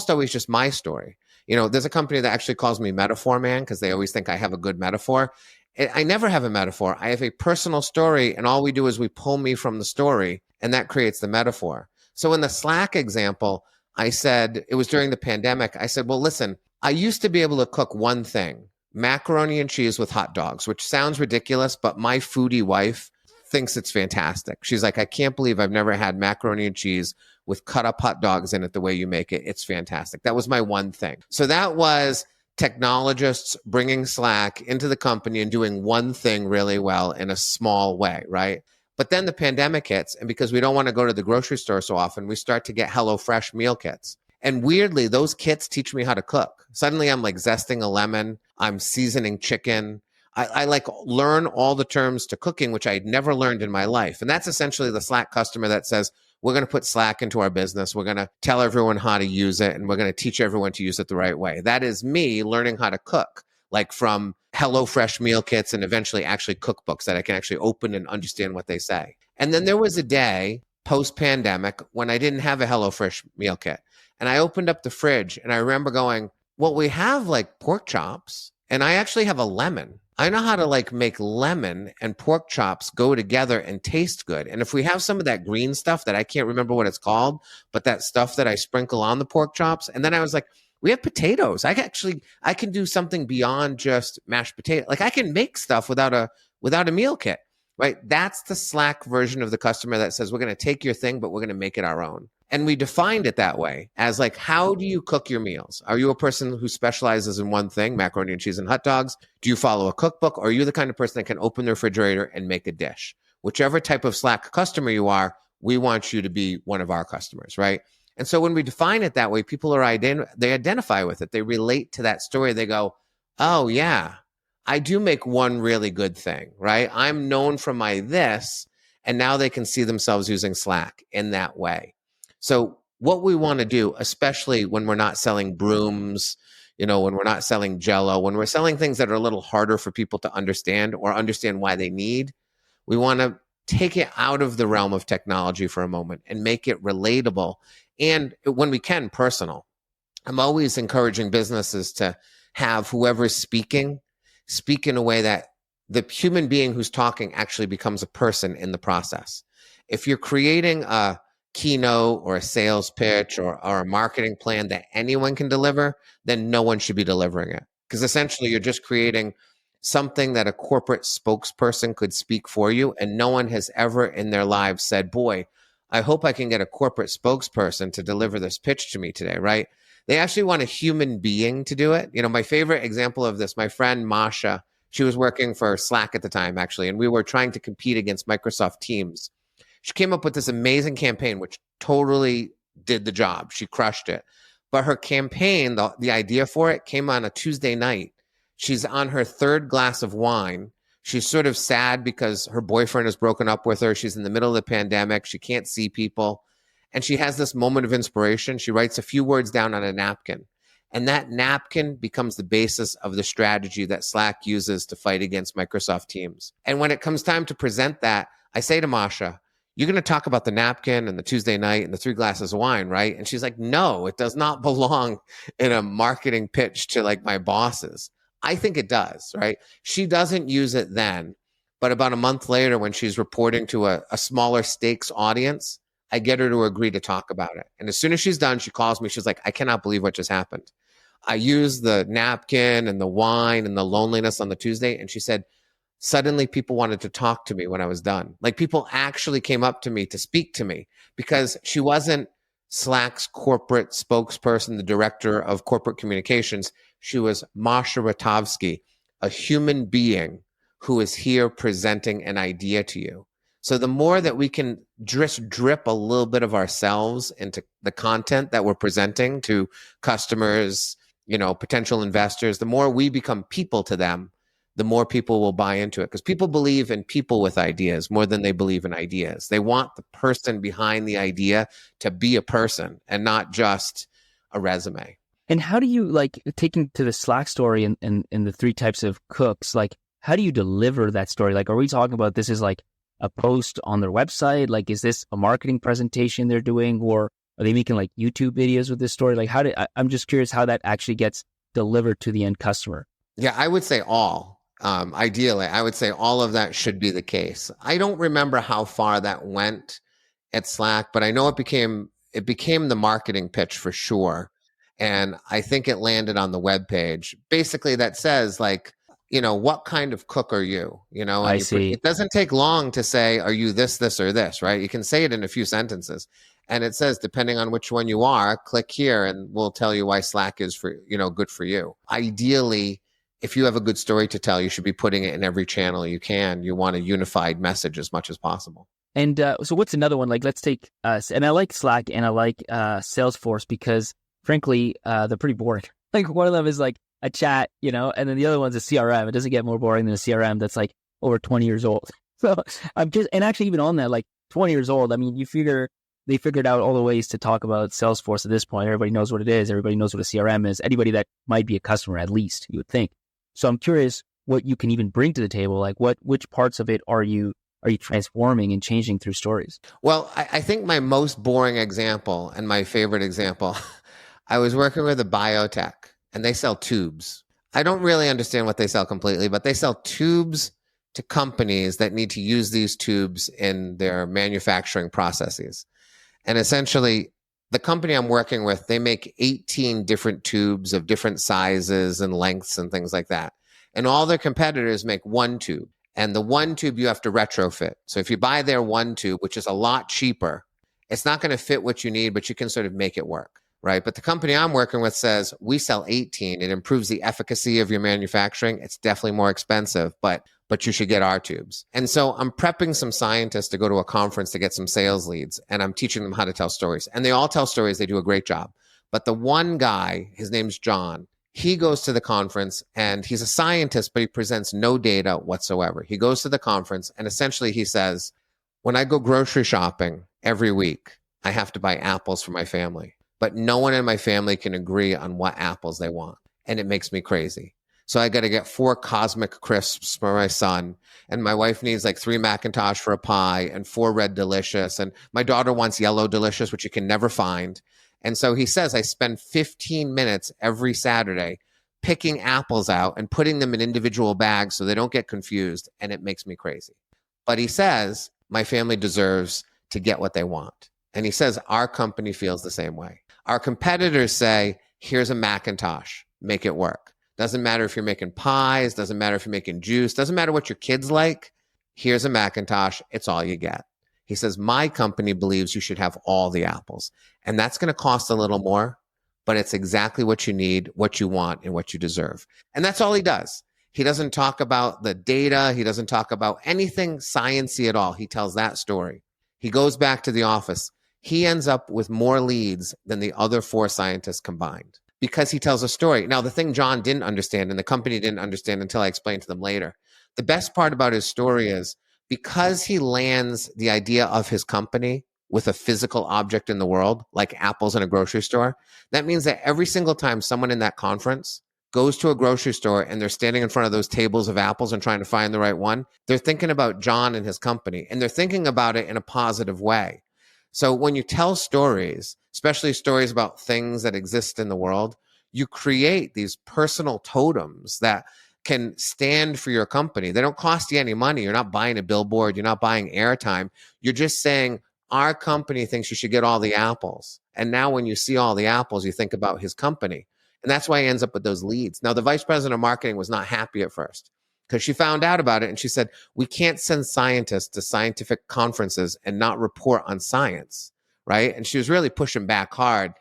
always just my story. There's a company that actually calls me Metaphor Man because they always think I have a good metaphor. I never have a metaphor. I have a personal story, and all we do is we pull me from the story, and that creates the metaphor. So in the Slack example, I said, it was during the pandemic, I said, well, listen, I used to be able to cook one thing, macaroni and cheese with hot dogs, which sounds ridiculous, but my foodie wife thinks it's fantastic. She's like, I can't believe I've never had macaroni and cheese with cut up hot dogs in it the way you make it. It's fantastic. That was my one thing. So that was technologists bringing Slack into the company and doing one thing really well in a small way, right? But then the pandemic hits, and because we don't want to go to the grocery store so often, we start to get HelloFresh meal kits. And weirdly, those kits teach me how to cook. Suddenly I'm like zesting a lemon, I'm seasoning chicken. I like learn all the terms to cooking, which I had never learned in my life. And that's essentially the Slack customer that says, we're going to put Slack into our business. We're going to tell everyone how to use it, and we're going to teach everyone to use it the right way. That is me learning how to cook, like from HelloFresh meal kits and eventually actually cookbooks that I can actually open and understand what they say. And then there was a day post-pandemic when I didn't have a HelloFresh meal kit. And I opened up the fridge and I remember going, well, we have like pork chops and I actually have a lemon. I know how to like make lemon and pork chops go together and taste good. And if we have some of that green stuff that I can't remember what it's called, but that stuff that I sprinkle on the pork chops. And then I was like, we have potatoes. I can do something beyond just mashed potato. Like I can make stuff without a meal kit, right? That's the Slack version of the customer that says, we're going to take your thing, but we're going to make it our own. And we defined it that way as like, how do you cook your meals? Are you a person who specializes in one thing, macaroni and cheese and hot dogs? Do you follow a cookbook? Or are you the kind of person that can open the refrigerator and make a dish? Whichever type of Slack customer you are, we want you to be one of our customers, right? And so when we define it that way, people they identify with it. They relate to that story. They go, oh yeah, I do make one really good thing, right? I'm known for my this, and now they can see themselves using Slack in that way. So what we want to do, especially when we're not selling brooms, when we're not selling Jell-O, when we're selling things that are a little harder for people to understand or understand why they need, we want to take it out of the realm of technology for a moment and make it relatable. And when we can, personal. I'm always encouraging businesses to have whoever's speak in a way that the human being who's talking actually becomes a person in the process. If you're creating a keynote or a sales pitch or a marketing plan that anyone can deliver, then no one should be delivering it. Because essentially you're just creating something that a corporate spokesperson could speak for you. And no one has ever in their lives said, boy, I hope I can get a corporate spokesperson to deliver this pitch to me today, right? They actually want a human being to do it. My favorite example of this, my friend Masha, she was working for Slack at the time, actually, and we were trying to compete against Microsoft Teams. She came up with this amazing campaign, which totally did the job. She crushed it. But her campaign, the idea for it came on a Tuesday night. She's on her third glass of wine. She's sort of sad because her boyfriend has broken up with her. She's in the middle of the pandemic. She can't see people. And she has this moment of inspiration. She writes a few words down on a napkin. And that napkin becomes the basis of the strategy that Slack uses to fight against Microsoft Teams. And when it comes time to present that, I say to Masha, you're going to talk about the napkin and the Tuesday night and the 3 glasses of wine, right? And she's like, no, it does not belong in a marketing pitch to like my bosses. I think it does, right? She doesn't use it then, but about a month later when she's reporting to a smaller stakes audience, I get her to agree to talk about it. And as soon as she's done, she calls me. She's like, I cannot believe what just happened. I used the napkin and the wine and the loneliness on the Tuesday. And she said, suddenly people wanted to talk to me when I was done. Like people actually came up to me to speak to me because she wasn't Slack's corporate spokesperson, the director of corporate communications. She was Masha Ratovsky, a human being who is here presenting an idea to you. So the more that we can just drip a little bit of ourselves into the content that we're presenting to customers, potential investors, the more we become people to them, the more people will buy into it. Because people believe in people with ideas more than they believe in ideas. They want the person behind the idea to be a person and not just a resume. And how do you, like, taking to the Slack story and the 3 types of cooks, like, how do you deliver that story? Like, are we talking about this is like a post on their website? Like, is this a marketing presentation they're doing? Or are they making like YouTube videos with this story? Like, I'm just curious how that actually gets delivered to the end customer. Yeah, I would say all. Ideally, I would say all of that should be the case. I don't remember how far that went at Slack, but I know it became the marketing pitch for sure. And I think it landed on the web page. Basically, that says like, what kind of cook are you? I And see. it doesn't take long to say, are you this, this, or this, right? You can say it in a few sentences. And it says, depending on which one you are, click here and we'll tell you why Slack is good for you. Ideally, if you have a good story to tell, you should be putting it in every channel you can. You want a unified message as much as possible. And so what's another one? Like, let's take, and I like Slack and I like Salesforce because frankly, they're pretty boring. Like one of them is like a chat, and then the other one's a CRM. It doesn't get more boring than a CRM that's like over 20 years old. So and actually even on that, like 20 years old, I mean, they figured out all the ways to talk about Salesforce at this point. Everybody knows what it is. Everybody knows what a CRM is. Anybody that might be a customer, at least, you would think. So I'm curious what you can even bring to the table. Like which parts of it are you transforming and changing through stories? Well, I think my most boring example and my favorite example, I was working with a biotech and they sell tubes. I don't really understand what they sell completely, but they sell tubes to companies that need to use these tubes in their manufacturing processes. And essentially, the company I'm working with, they make 18 different tubes of different sizes and lengths and things like that. And all their competitors make one tube. And the one tube you have to retrofit. So if you buy their one tube, which is a lot cheaper, it's not going to fit what you need, but you can sort of make it work, right? But the company I'm working with says, we sell 18. It improves the efficacy of your manufacturing. It's definitely more expensive, but you should get our tubes. And so I'm prepping some scientists to go to a conference to get some sales leads, and I'm teaching them how to tell stories. And they all tell stories. They do a great job. But the one guy, his name's John, he goes to the conference and he's a scientist, but he presents no data whatsoever. He goes to the conference and essentially he says, when I go grocery shopping every week, I have to buy apples for my family, but no one in my family can agree on what apples they want. And it makes me crazy. So I got to get 4 Cosmic Crisps for my son. And my wife needs like 3 Macintosh for a pie and 4 Red Delicious. And my daughter wants Yellow Delicious, which you can never find. And so he says, I spend 15 minutes every Saturday picking apples out and putting them in individual bags so they don't get confused. And it makes me crazy. But he says, my family deserves to get what they want. And he says, our company feels the same way. Our competitors say, here's a Macintosh, make it work. Doesn't matter if you're making pies, doesn't matter if you're making juice, doesn't matter what your kids like. Here's a Macintosh, it's all you get. He says, my company believes you should have all the apples. And that's going to cost a little more, but it's exactly what you need, what you want, and what you deserve. And that's all he does. He doesn't talk about the data. He doesn't talk about anything science-y at all. He tells that story. He goes back to the office. He ends up with more leads than the other 4 scientists combined because he tells a story. Now, the thing John didn't understand and the company didn't understand until I explained to them later, the best part about his story is because he lands the idea of his company with a physical object in the world, like apples in a grocery store, that means that every single time someone in that conference goes to a grocery store and they're standing in front of those tables of apples and trying to find the right one, they're thinking about John and his company, and they're thinking about it in a positive way. So when you tell stories, especially stories about things that exist in the world, you create these personal totems that can stand for your company. They don't cost you any money. You're not buying a billboard. You're not buying airtime. You're just saying, our company thinks you should get all the apples. And now when you see all the apples, you think about his company. And that's why he ends up with those leads. Now, the vice president of marketing was not happy at first because she found out about it and she said, we can't send scientists to scientific conferences and not report on science, right? And she was really pushing back hard.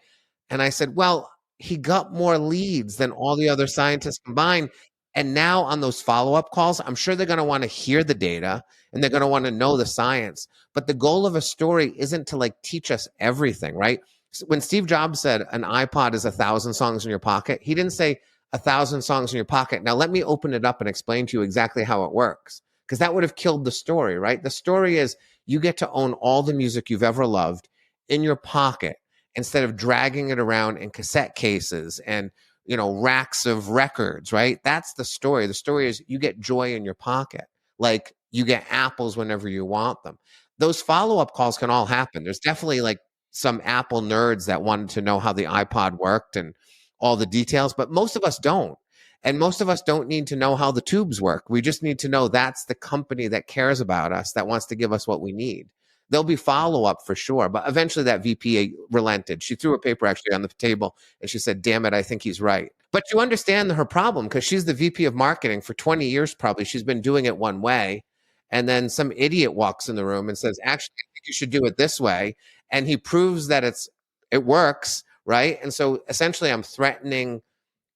And I said, well, he got more leads than all the other scientists combined. And now on those follow-up calls, I'm sure they're going to want to hear the data and they're going to want to know the science. But the goal of a story isn't to like teach us everything, right? When Steve Jobs said an iPod is 1,000 songs in your pocket, he didn't say 1,000 songs in your pocket. Now let me open it up and explain to you exactly how it works, because that would have killed the story, right? The story is you get to own all the music you've ever loved in your pocket instead of dragging it around in cassette cases and racks of records, right? That's the story. The story is you get joy in your pocket. Like you get apples whenever you want them. Those follow-up calls can all happen. There's definitely like some Apple nerds that wanted to know how the iPod worked and all the details, but most of us don't. And most of us don't need to know how the tubes work. We just need to know that's the company that cares about us, that wants to give us what we need. There'll be follow-up for sure, but eventually that VP relented. She threw a paper actually on the table and she said, damn it, I think he's right. But you understand her problem because she's the VP of marketing for 20 years probably. She's been doing it one way. And then some idiot walks in the room and says, actually, I think you should do it this way. And he proves that it works, right? And so essentially I'm threatening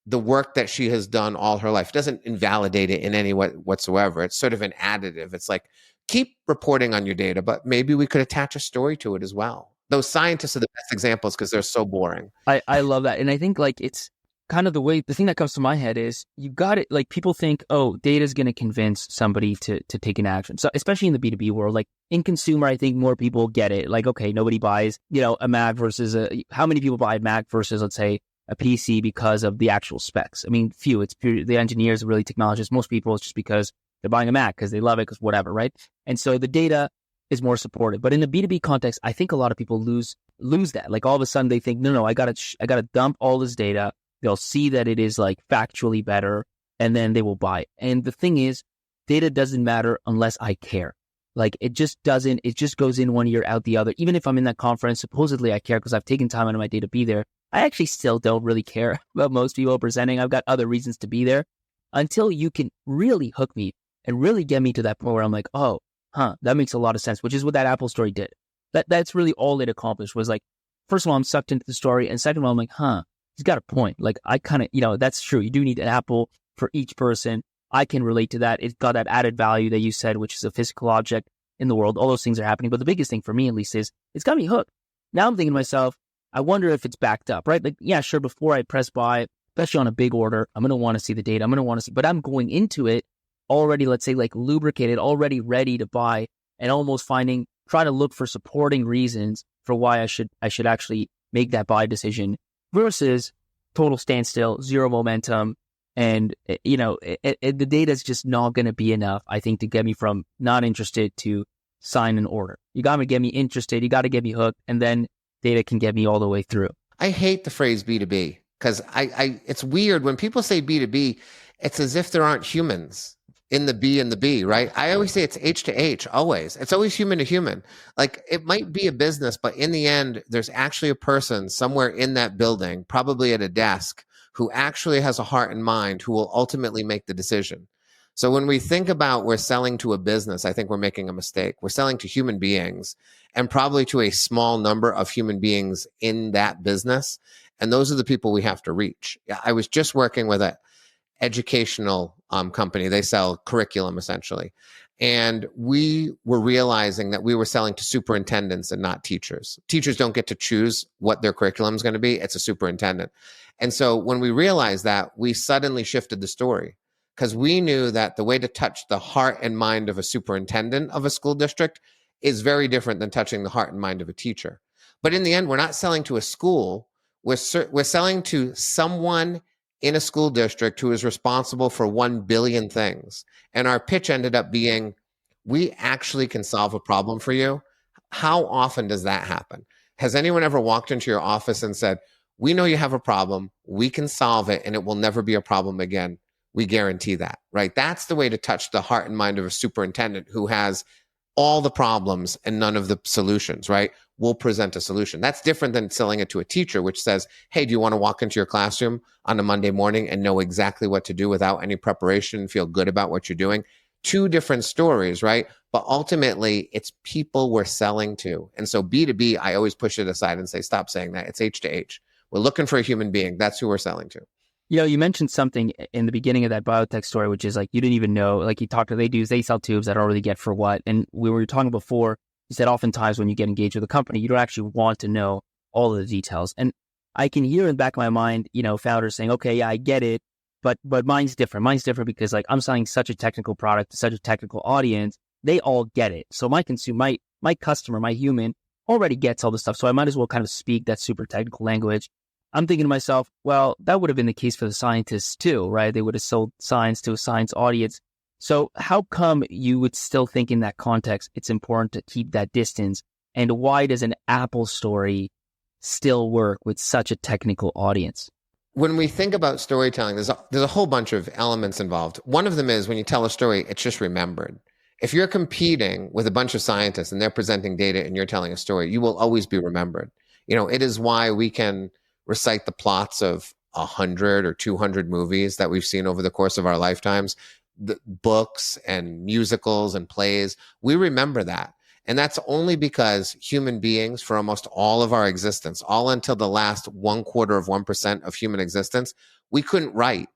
the work that she has done all her life. It doesn't invalidate it in any way whatsoever. It's sort of an additive. It's like, keep reporting on your data, but maybe we could attach a story to it as well. Those scientists are the best examples because they're so boring. I love that. And I think like it's kind of the thing that comes to my head is you got it. Like people think, oh, data is going to convince somebody to take an action. So especially in the B2B world, like in consumer, I think more people get it. Like, okay, nobody buys, a Mac versus how many people buy a Mac versus, let's say, a PC because of the actual specs. I mean, few. It's pure, the engineers are really technologists. Most people, it's just because they're buying a Mac because they love it, because whatever, right? And so the data is more supported. But in the B2B context, I think a lot of people lose that. Like all of a sudden they think, no, I gotta dump all this data. They'll see that it is like factually better, and then they will buy it. And the thing is, data doesn't matter unless I care. Like it just doesn't. It just goes in one ear, out the other. Even if I'm in that conference, supposedly I care because I've taken time out of my day to be there. I actually still don't really care about most people presenting. I've got other reasons to be there until you can really hook me and really get me to that point where I'm like, oh, that makes a lot of sense, which is what that Apple story did. That's really all it accomplished was like, first of all, I'm sucked into the story. And second of all, I'm like, he's got a point. Like I kind of, that's true. You do need an Apple for each person. I can relate to that. It's got that added value that you said, which is a physical object in the world. All those things are happening. But the biggest thing for me, at least, is it's got me hooked. Now I'm thinking to myself, I wonder if it's backed up, right? Like, yeah, sure. Before I press buy, especially on a big order, I'm going to want to see the data. I'm going to want to see, but I'm going into it already, let's say like lubricated, already ready to buy, and almost trying to look for supporting reasons for why I should actually make that buy decision versus total standstill, zero momentum. And, the data is just not going to be enough, I think, to get me from not interested to sign an order. You got to get me interested. You got to get me hooked. And then data can get me all the way through. I hate the phrase B2B because it's weird when people say B2B, it's as if there aren't humans in the B and the B, right? I always say it's H to H, always. It's always human to human. Like it might be a business, but in the end, there's actually a person somewhere in that building, probably at a desk, who actually has a heart and mind who will ultimately make the decision. So when we think about we're selling to a business, I think we're making a mistake. We're selling to human beings and probably to a small number of human beings in that business. And those are the people we have to reach. I was just working with an educational company. They sell curriculum essentially. And we were realizing that we were selling to superintendents and not teachers. Teachers don't get to choose what their curriculum is going to be. It's a superintendent. And so when we realized that, we suddenly shifted the story because we knew that the way to touch the heart and mind of a superintendent of a school district is very different than touching the heart and mind of a teacher. But in the end, we're not selling to a school. We're selling to someone in a school district who is responsible for 1 billion things. And our pitch ended up being, we actually can solve a problem for you. How often does that happen? Has anyone ever walked into your office and said, we know you have a problem, we can solve it, and it will never be a problem again. We guarantee that, right? That's the way to touch the heart and mind of a superintendent who has all the problems and none of the solutions, right? We'll present a solution. That's different than selling it to a teacher, which says, hey, do you want to walk into your classroom on a Monday morning and know exactly what to do without any preparation and feel good about what you're doing? Two different stories, right? But ultimately, it's people we're selling to. And so B2B, I always push it aside and say, stop saying that. It's H to H. We're looking for a human being. That's who we're selling to. You mentioned something in the beginning of that biotech story, which is like, you didn't even know, like you talked to, they sell tubes. I don't really get for what. And we were talking before, you said oftentimes when you get engaged with a company, you don't actually want to know all of the details. And I can hear in the back of my mind, founders saying, okay, yeah, I get it. But mine's different. Mine's different because like I'm selling such a technical product to such a technical audience. They all get it. So my consumer, my customer, my human already gets all this stuff. So I might as well kind of speak that super technical language. I'm thinking to myself, well, that would have been the case for the scientists too, right? They would have sold science to a science audience. So how come you would still think in that context, it's important to keep that distance? And why does an Apple story still work with such a technical audience? when we think about storytelling, there's a whole bunch of elements involved. One of them is when you tell a story, it's just remembered. If you're competing with a bunch of scientists and they're presenting data and you're telling a story, you will always be remembered. It is why we can recite the plots of 100 or 200 movies that we've seen over the course of our lifetimes, the books and musicals and plays. We remember that. And that's only because human beings, for almost all of our existence, all until the last 1/4% of human existence, we couldn't write.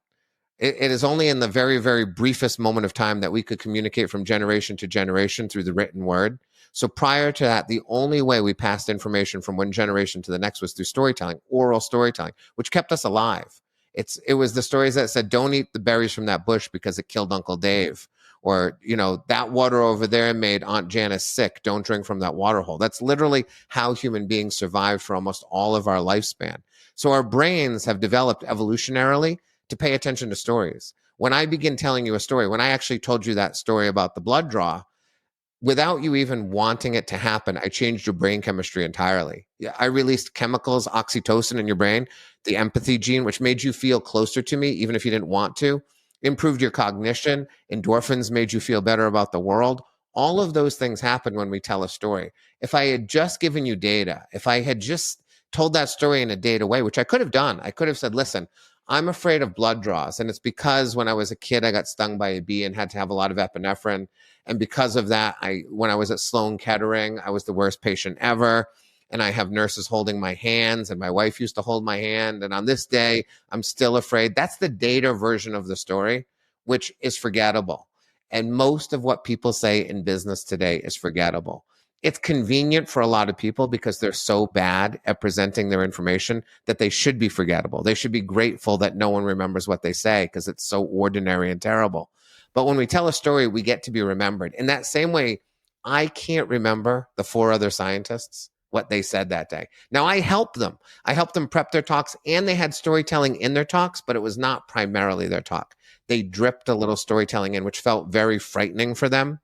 It is only in the very, very briefest moment of time that we could communicate from generation to generation through the written word. So prior to that, the only way we passed information from one generation to the next was through storytelling, oral storytelling, which kept us alive. It was the stories that said, don't eat the berries from that bush because it killed Uncle Dave. Or, that water over there made Aunt Janice sick. Don't drink from that water hole. That's literally how human beings survived for almost all of our lifespan. So our brains have developed evolutionarily to pay attention to stories. When I begin telling you a story, when I actually told you that story about the blood draw, without you even wanting it to happen, I changed your brain chemistry entirely. I released chemicals, oxytocin in your brain, the empathy gene, which made you feel closer to me, even if you didn't want to, improved your cognition, endorphins made you feel better about the world. All of those things happen when we tell a story. If I had just given you data, if I had just told that story in a data way, which I could have done, I could have said, listen, I'm afraid of blood draws. And it's because when I was a kid, I got stung by a bee and had to have a lot of epinephrine. And because of that, when I was at Sloan Kettering, I was the worst patient ever. And I have nurses holding my hands, and my wife used to hold my hand. And on this day, I'm still afraid. That's the data version of the story, which is forgettable. And most of what people say in business today is forgettable. It's convenient for a lot of people because they're so bad at presenting their information that they should be forgettable. They should be grateful that no one remembers what they say because it's so ordinary and terrible. But when we tell a story, we get to be remembered. In that same way, I can't remember the 4 other scientists, what they said that day. Now, I helped them. I helped them prep their talks, and they had storytelling in their talks, but it was not primarily their talk. They dripped a little storytelling in, which felt very frightening for them.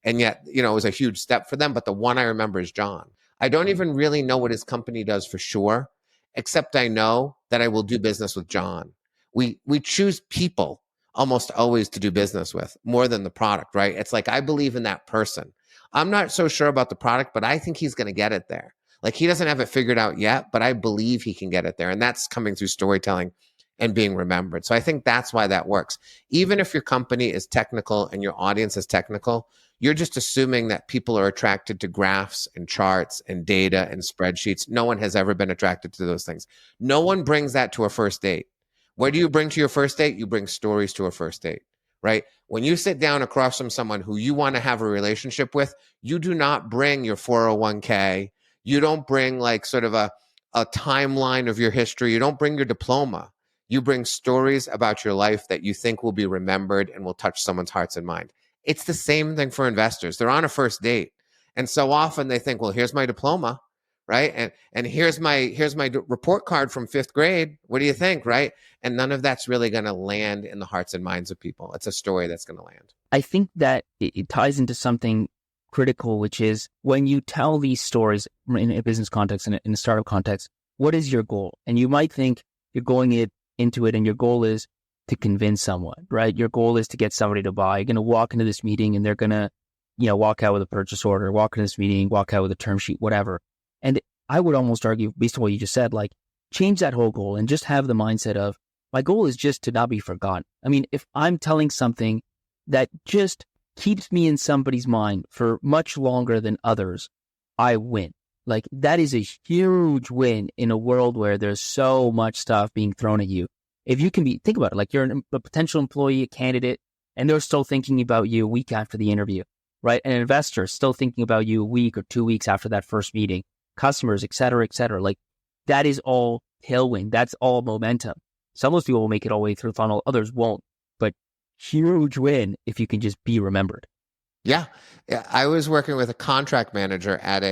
And yet, it was a huge step for them. But the one I remember is John. I don't even really know what his company does for sure, except I know that I will do business with John. We choose people almost always to do business with more than the product, right? It's like, I believe in that person. I'm not so sure about the product, but I think he's going to get it there. Like, he doesn't have it figured out yet, but I believe he can get it there. And that's coming through storytelling and being remembered. So I think that's why that works. Even if your company is technical and your audience is technical, you're just assuming that people are attracted to graphs and charts and data and spreadsheets. No one has ever been attracted to those things. No one brings that to a first date. What do you bring to your first date? You bring stories to a first date, right? When you sit down across from someone who you want to have a relationship with, you do not bring your 401k. You don't bring like sort of a timeline of your history. You don't bring your diploma. You bring stories about your life that you think will be remembered and will touch someone's hearts and mind. It's the same thing for investors. They're on a first date. And so often they think, well, here's my diploma, right? And here's my report card from 5th grade. What do you think, right? And none of that's really going to land in the hearts and minds of people. It's a story that's going to land. I think that it ties into something critical, which is when you tell these stories in a business context and in a startup context, what is your goal? And you might think you're going into it and your goal is to convince someone, right? Your goal is to get somebody to buy. You're going to walk into this meeting and they're going to, walk out with a purchase order, walk into this meeting, walk out with a term sheet, whatever. And I would almost argue, based on what you just said, like, change that whole goal and just have the mindset of, my goal is just to not be forgotten. I mean, if I'm telling something that just keeps me in somebody's mind for much longer than others, I win. Like, that is a huge win in a world where there's so much stuff being thrown at you. If you can think about it, like, you're a potential employee, a candidate, and they're still thinking about you a week after the interview, right? An investor still thinking about you a week or 2 weeks after that first meeting, customers, et cetera, et cetera. Like, that is all tailwind. That's all momentum. Some of those people will make it all the way through the funnel. Others won't. But huge win if you can just be remembered. Yeah. I was working with a contract manager at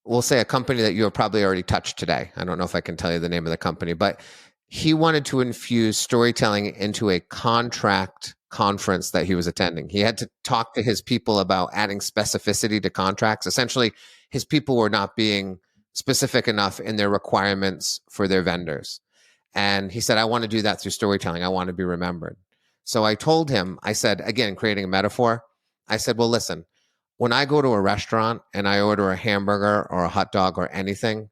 we'll say a company that you have probably already touched today. I don't know if I can tell you the name of the company, but he wanted to infuse storytelling into a contract conference that he was attending. He had to talk to his people about adding specificity to contracts. Essentially, his people were not being specific enough in their requirements for their vendors. And he said, I want to do that through storytelling. I want to be remembered. So I told him, I said, again, creating a metaphor, I said, well, listen, when I go to a restaurant and I order a hamburger or a hot dog or anything,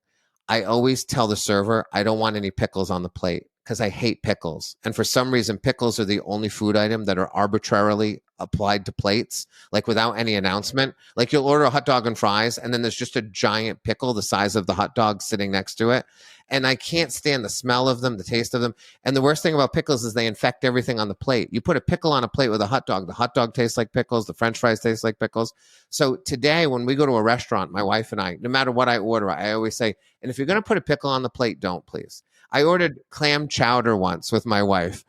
I always tell the server, I don't want any pickles on the plate because I hate pickles. And for some reason, pickles are the only food item that are arbitrarily applied to plates, like without any announcement. Like you'll order a hot dog and fries, and then there's just a giant pickle the size of the hot dog sitting next to it. And I can't stand the smell of them, the taste of them. And the worst thing about pickles is they infect everything on the plate. You put a pickle on a plate with a hot dog, the hot dog tastes like pickles, the French fries taste like pickles. So today, when we go to a restaurant, my wife and I, no matter what I order, I always say, and if you're going to put a pickle on the plate, don't, please. I ordered clam chowder once with my wife.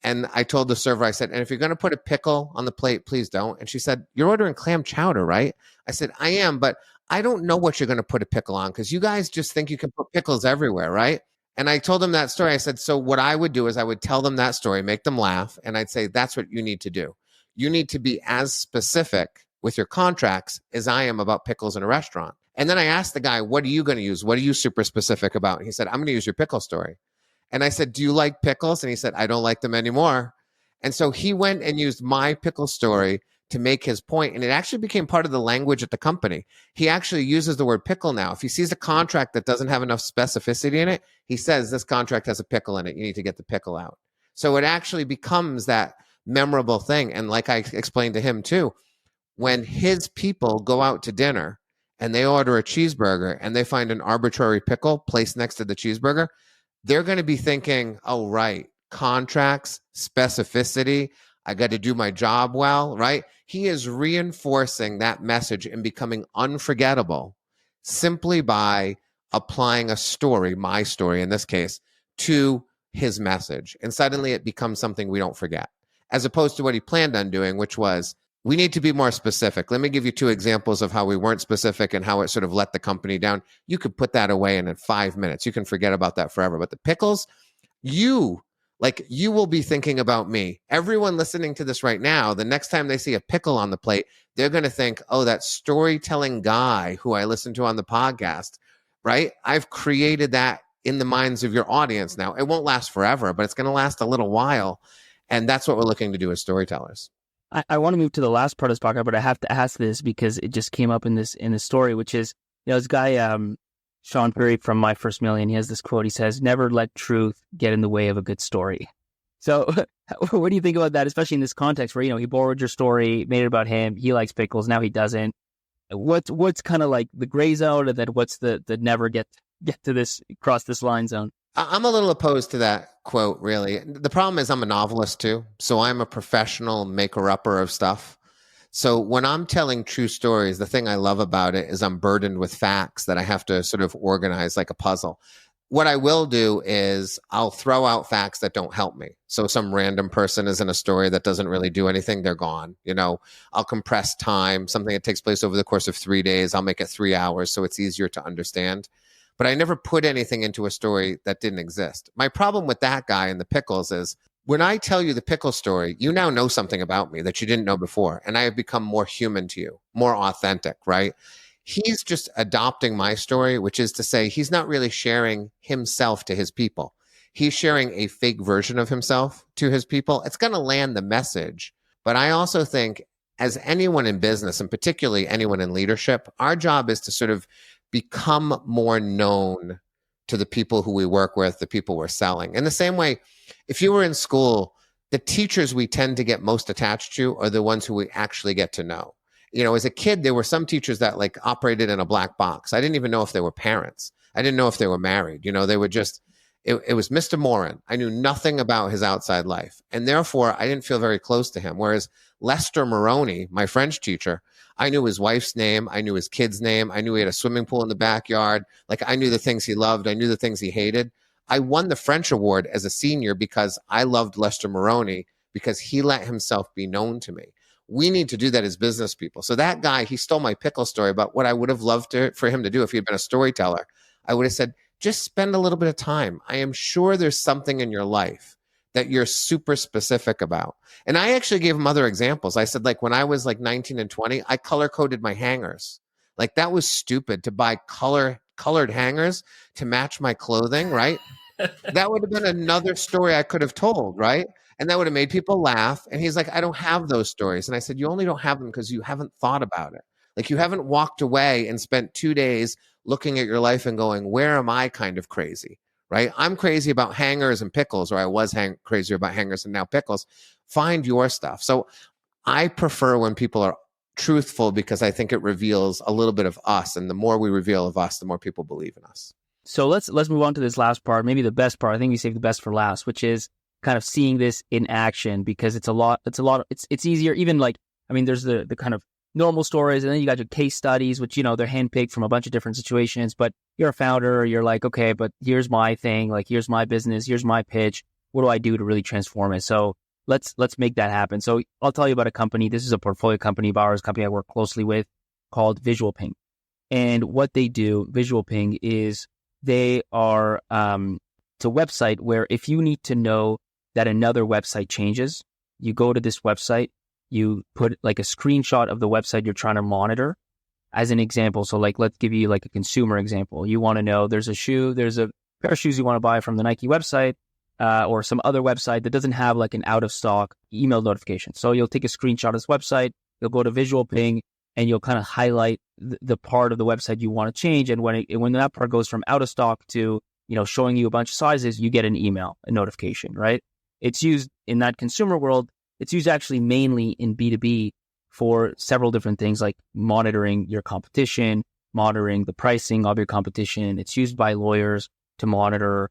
And I told the server, I said, and if you're going to put a pickle on the plate, please don't. And she said, you're ordering clam chowder, right? I said, I am, but I don't know what you're going to put a pickle on because you guys just think you can put pickles everywhere, right? And I told them that story. I said, so what I would do is I would tell them that story, make them laugh. And I'd say, that's what you need to do. You need to be as specific with your contracts as I am about pickles in a restaurant. And then I asked the guy, what are you going to use? What are you super specific about? And he said, I'm going to use your pickle story. And I said, do you like pickles? And he said, I don't like them anymore. And so he went and used my pickle story to make his point. And it actually became part of the language at the company. He actually uses the word pickle now. If he sees a contract that doesn't have enough specificity in it, he says, this contract has a pickle in it. You need to get the pickle out. So it actually becomes that memorable thing. And like I explained to him too, when his people go out to dinner and they order a cheeseburger and they find an arbitrary pickle placed next to the cheeseburger, they're going to be thinking, oh, right, contracts, specificity, I got to do my job well, right? He is reinforcing that message and becoming unforgettable simply by applying a story, my story in this case, to his message. And suddenly it becomes something we don't forget, as opposed to what he planned on doing, which was, we need to be more specific. Let me give you two examples of how we weren't specific and how it sort of let the company down. You could put that away in 5 minutes. You can forget about that forever. But the pickles, you will be thinking about me. Everyone listening to this right now, the next time they see a pickle on the plate, they're going to think, oh, that storytelling guy who I listened to on the podcast, right? I've created that in the minds of your audience now. It won't last forever, but it's going to last a little while. And that's what we're looking to do as storytellers. I want to move to the last part of this podcast, but I have to ask this because it just came up in this story, which is, this guy, Sean Perry from My First Million, he has this quote. He says, never let truth get in the way of a good story. So what do you think about that, especially in this context where, he borrowed your story, made it about him. He likes pickles. Now he doesn't. What's kind of like the gray zone, and then what's the never get to this, cross this line zone? I'm a little opposed to that quote, really. The problem is I'm a novelist too. So I'm a professional maker-upper of stuff. So when I'm telling true stories, the thing I love about it is I'm burdened with facts that I have to sort of organize like a puzzle. What I will do is I'll throw out facts that don't help me. So some random person is in a story that doesn't really do anything, they're gone. I'll compress time, something that takes place over the course of 3 days. I'll make it 3 hours so it's easier to understand. But I never put anything into a story that didn't exist. My problem with that guy and the pickles is when I tell you the pickle story, you now know something about me that you didn't know before. And I have become more human to you, more authentic, right? He's just adopting my story, which is to say he's not really sharing himself to his people. He's sharing a fake version of himself to his people. It's going to land the message. But I also think as anyone in business, and particularly anyone in leadership, our job is to sort of become more known to the people who we work with, the people we're selling. In the same way, if you were in school, the teachers we tend to get most attached to are the ones who we actually get to know. As a kid, there were some teachers that operated in a black box. I didn't even know if they were parents. I didn't know if they were married. They were just, it was Mr. Morin. I knew nothing about his outside life. And therefore, I didn't feel very close to him. Whereas Lester Maroney, my French teacher, I knew his wife's name. I knew his kid's name. I knew he had a swimming pool in the backyard. I knew the things he loved. I knew the things he hated. I won the French award as a senior because I loved Lester Maroney because he let himself be known to me. We need to do that as business people. So that guy, he stole my pickle story, but what I would have loved for him to do if he had been a storyteller, I would have said, just spend a little bit of time. I am sure there's something in your life that you're super specific about. And I actually gave him other examples. I said, when I was 19 and 20, I color coded my hangers. That was stupid to buy colored hangers to match my clothing, right? That would have been another story I could have told, right? And that would have made people laugh. And he's like, I don't have those stories. And I said, you only don't have them because you haven't thought about it. Like you haven't walked away and spent 2 days looking at your life and going, where am I kind of crazy, right? I'm crazy about hangers and pickles, or I was crazier about hangers and now pickles. Find your stuff. So I prefer when people are truthful because I think it reveals a little bit of us. And the more we reveal of us, the more people believe in us. So let's move on to this last part, maybe the best part. I think we saved the best for last, which is kind of seeing this in action, because it's easier. Even like, I mean, there's the kind of normal stories, and then you got your case studies, which, they're handpicked from a bunch of different situations, but you're a founder, you're like, okay, but here's my thing, like here's my business, here's my pitch. What do I do to really transform it? So let's make that happen. So I'll tell you about a company. This is a portfolio company of ours, company I work closely with, called Visual Ping. And what they do, Visual Ping, is they are, it's a website where if you need to know that another website changes, you go to this website, you put like a screenshot of the website you're trying to monitor as an example. So like, let's give you like a consumer example. You want to know there's a pair of shoes you want to buy from the Nike website, or some other website that doesn't have like an out of stock email notification. So you'll take a screenshot of this website, you'll go to Visual Ping, and you'll kind of highlight the part of the website you want to change. And when that part goes from out of stock to, showing you a bunch of sizes, you get a notification, right? It's used in that consumer world. It's used actually mainly in B2B for several different things, like monitoring your competition, monitoring the pricing of your competition. It's used by lawyers to monitor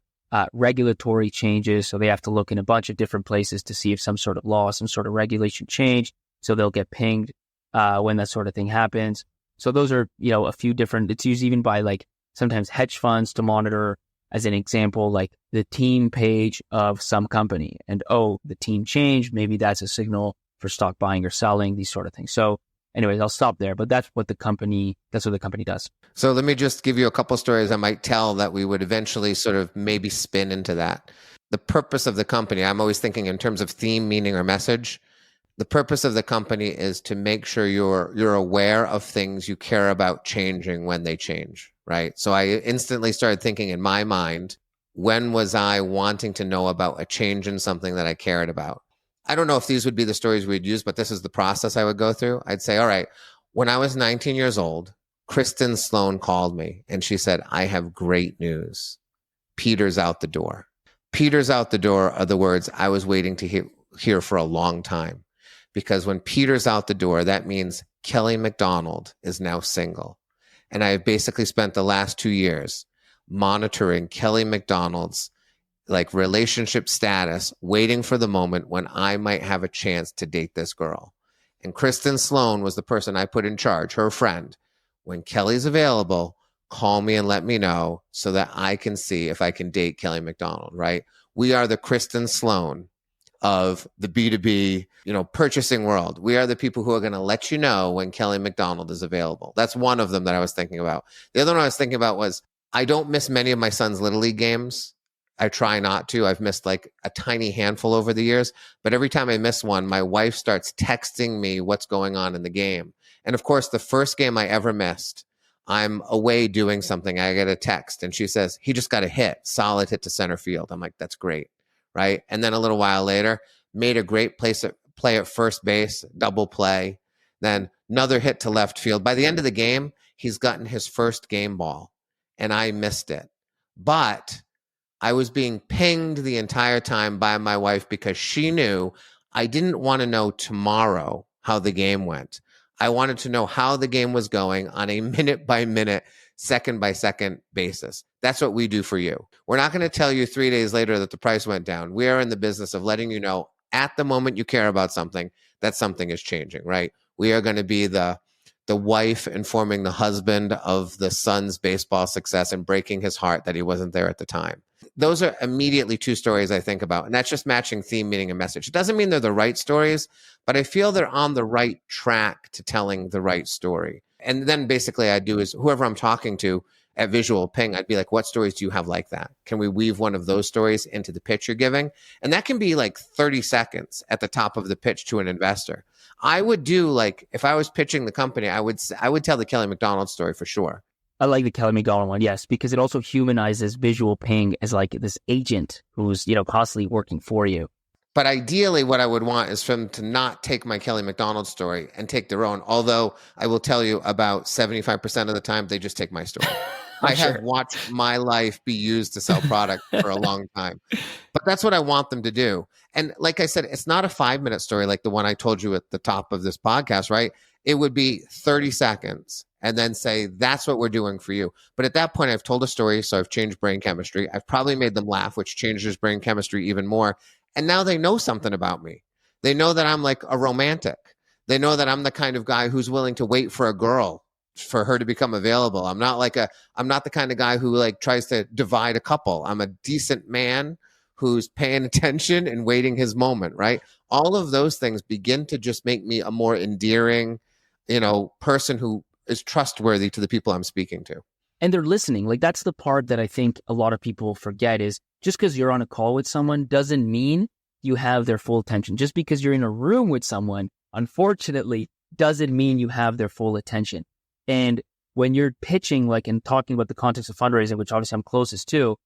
regulatory changes. So they have to look in a bunch of different places to see if some sort of law, some sort of regulation changed. So they'll get pinged when that sort of thing happens. So those are, a few different, it's used even by like sometimes hedge funds to monitor, as an example, like the team page of some company, and, the team changed. Maybe that's a signal for stock buying or selling, these sort of things. So anyways, I'll stop there, but that's what the company does. So let me just give you a couple stories I might tell that we would eventually sort of maybe spin into that. The purpose of the company, I'm always thinking in terms of theme, meaning, or message. The purpose of the company is to make sure you're aware of things you care about changing when they change, right? So I instantly started thinking in my mind, when was I wanting to know about a change in something that I cared about? I don't know if these would be the stories we'd use, but this is the process I would go through. I'd say, all right, when I was 19 years old, Kristen Sloan called me and she said, I have great news. Peter's out the door. Peter's out the door are the words I was waiting to hear for a long time. Because when Peter's out the door, that means Kelly McDonald is now single. And I basically spent the last 2 years monitoring Kelly McDonald's like relationship status, waiting for the moment when I might have a chance to date this girl. And Kristen Sloan was the person I put in charge, her friend. When Kelly's available, call me and let me know so that I can see if I can date Kelly McDonald, right? We are the Kristen Sloan of the B2B, purchasing world. We are the people who are going to let you know when Kelly McDonald is available. That's one of them that I was thinking about. The other one I was thinking about was, I don't miss many of my son's Little League games. I try not to. I've missed like a tiny handful over the years, but every time I miss one, my wife starts texting me what's going on in the game. And of course, the first game I ever missed, I'm away doing something. I get a text and she says, he just got a hit, solid hit to center field. I'm like, that's great. Right. And then a little while later, made a great play at first base, double play, then another hit to left field. By the end of the game, he's gotten his first game ball and I missed it. But I was being pinged the entire time by my wife because she knew I didn't want to know tomorrow how the game went. I wanted to know how the game was going on a minute by minute, second by second basis. That's what we do for you. We're not going to tell you 3 days later that the price went down. We are in the business of letting you know at the moment you care about something, that something is changing, right? We are going to be the wife informing the husband of the son's baseball success and breaking his heart that he wasn't there at the time. Those are immediately two stories I think about. And that's just matching theme, meaning, and message. It doesn't mean they're the right stories, but I feel they're on the right track to telling the right story. And then basically I do is whoever I'm talking to at Visual Ping, I'd be like, what stories do you have like that? Can we weave one of those stories into the pitch you're giving? And that can be like 30 seconds at the top of the pitch to an investor. I would do like, if I was pitching the company, I would tell the Kelly McDonald story for sure. I like the Kelly McDonald one, yes, because it also humanizes visual ping as like this agent who's, constantly working for you. But ideally, what I would want is for them to not take my Kelly McDonald story and take their own. Although I will tell you, about 75% of the time, they just take my story. I have watched my life be used to sell product for a long time. But that's what I want them to do. And like I said, it's not a 5-minute story like the one I told you at the top of this podcast, right? It would be 30 seconds and then say, that's what we're doing for you. But at that point, I've told a story, so I've changed brain chemistry. I've probably made them laugh, which changes brain chemistry even more. And now they know something about me. They know that I'm like a romantic. They know that I'm the kind of guy who's willing to wait for a girl for her to become available. I'm not the kind of guy who like tries to divide a couple. I'm a decent man who's paying attention and waiting his moment, right? All of those things begin to just make me a more endearing, person who is trustworthy to the people I'm speaking to. And they're listening. Like that's the part that I think a lot of people forget is just because you're on a call with someone doesn't mean you have their full attention. Just because you're in a room with someone, unfortunately, doesn't mean you have their full attention. And when you're pitching, like, and talking about the context of fundraising, which obviously I'm closest to,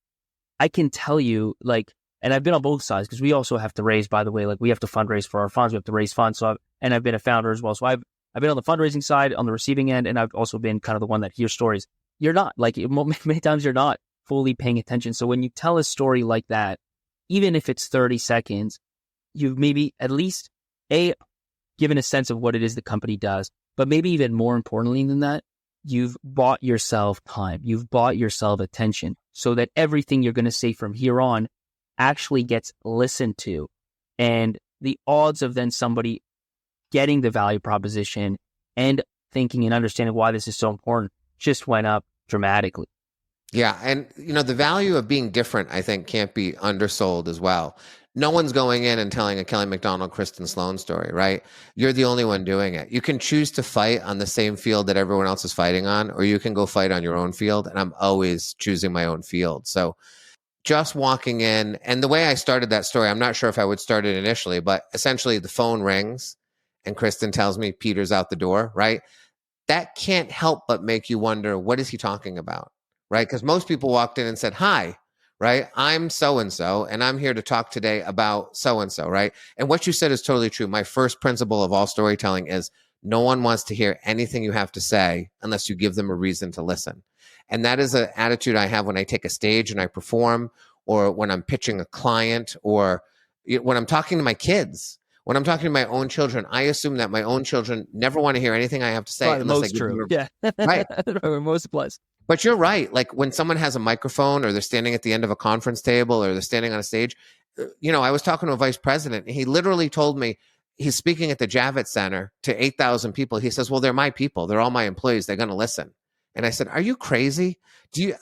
I can tell you, like, and I've been on both sides because we also have to raise, by the way, like we have to fundraise for our funds. We have to raise funds. And I've been a founder as well. So I've been on the fundraising side, on the receiving end, and I've also been kind of the one that hears stories. You're not, like, many times you're not fully paying attention. So when you tell a story like that, even if it's 30 seconds, you've maybe at least given a sense of what it is the company does, but maybe even more importantly than that, you've bought yourself time. You've bought yourself attention so that everything you're going to say from here on actually gets listened to. And the odds of then somebody getting the value proposition and thinking and understanding why this is so important just went up dramatically. Yeah. And, the value of being different, I think, can't be undersold as well. No one's going in and telling a Kelly McDonald, Kristen Sloan story, right? You're the only one doing it. You can choose to fight on the same field that everyone else is fighting on, or you can go fight on your own field. And I'm always choosing my own field. So just walking in, and the way I started that story, I'm not sure if I would start it initially, but essentially the phone rings and Kristen tells me Peter's out the door, right? That can't help but make you wonder, what is he talking about, right? Because most people walked in and said, hi, right? I'm so-and-so, and I'm here to talk today about so-and-so, right? And what you said is totally true. My first principle of all storytelling is no one wants to hear anything you have to say unless you give them a reason to listen. And that is an attitude I have when I take a stage and I perform, or when I'm pitching a client, or when I'm talking to my kids. When I'm talking to my own children, I assume that my own children never want to hear anything I have to say. Probably unless most true. Yeah. Right. Most plus. But you're right. Like when someone has a microphone, or they're standing at the end of a conference table, or they're standing on a stage, I was talking to a vice president, and he literally told me he's speaking at the Javits Center to 8,000 people. He says, well, they're my people. They're all my employees. They're going to listen. And I said, are you crazy?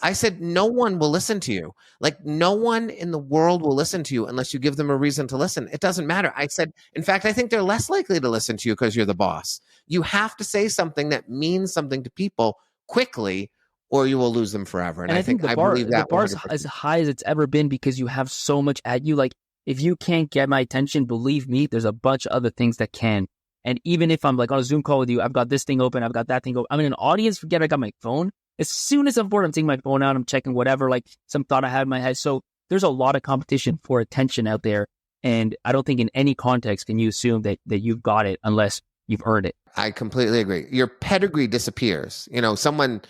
I said, no one will listen to you. Like no one in the world will listen to you unless you give them a reason to listen. It doesn't matter. I said, in fact, I think they're less likely to listen to you because you're the boss. You have to say something that means something to people quickly, or you will lose them forever. And I think I believe that the bar's as high as it's ever been because you have so much at you. Like if you can't get my attention, believe me, there's a bunch of other things that can. And even if I'm like on a Zoom call with you, I've got this thing open, I've got that thing open. I'm in an audience, forget I got my phone. As soon as I'm bored, I'm taking my phone out, I'm checking whatever, like some thought I had in my head. So there's a lot of competition for attention out there. And I don't think in any context can you assume that you've got it unless you've earned it. I completely agree. Your pedigree disappears. Someone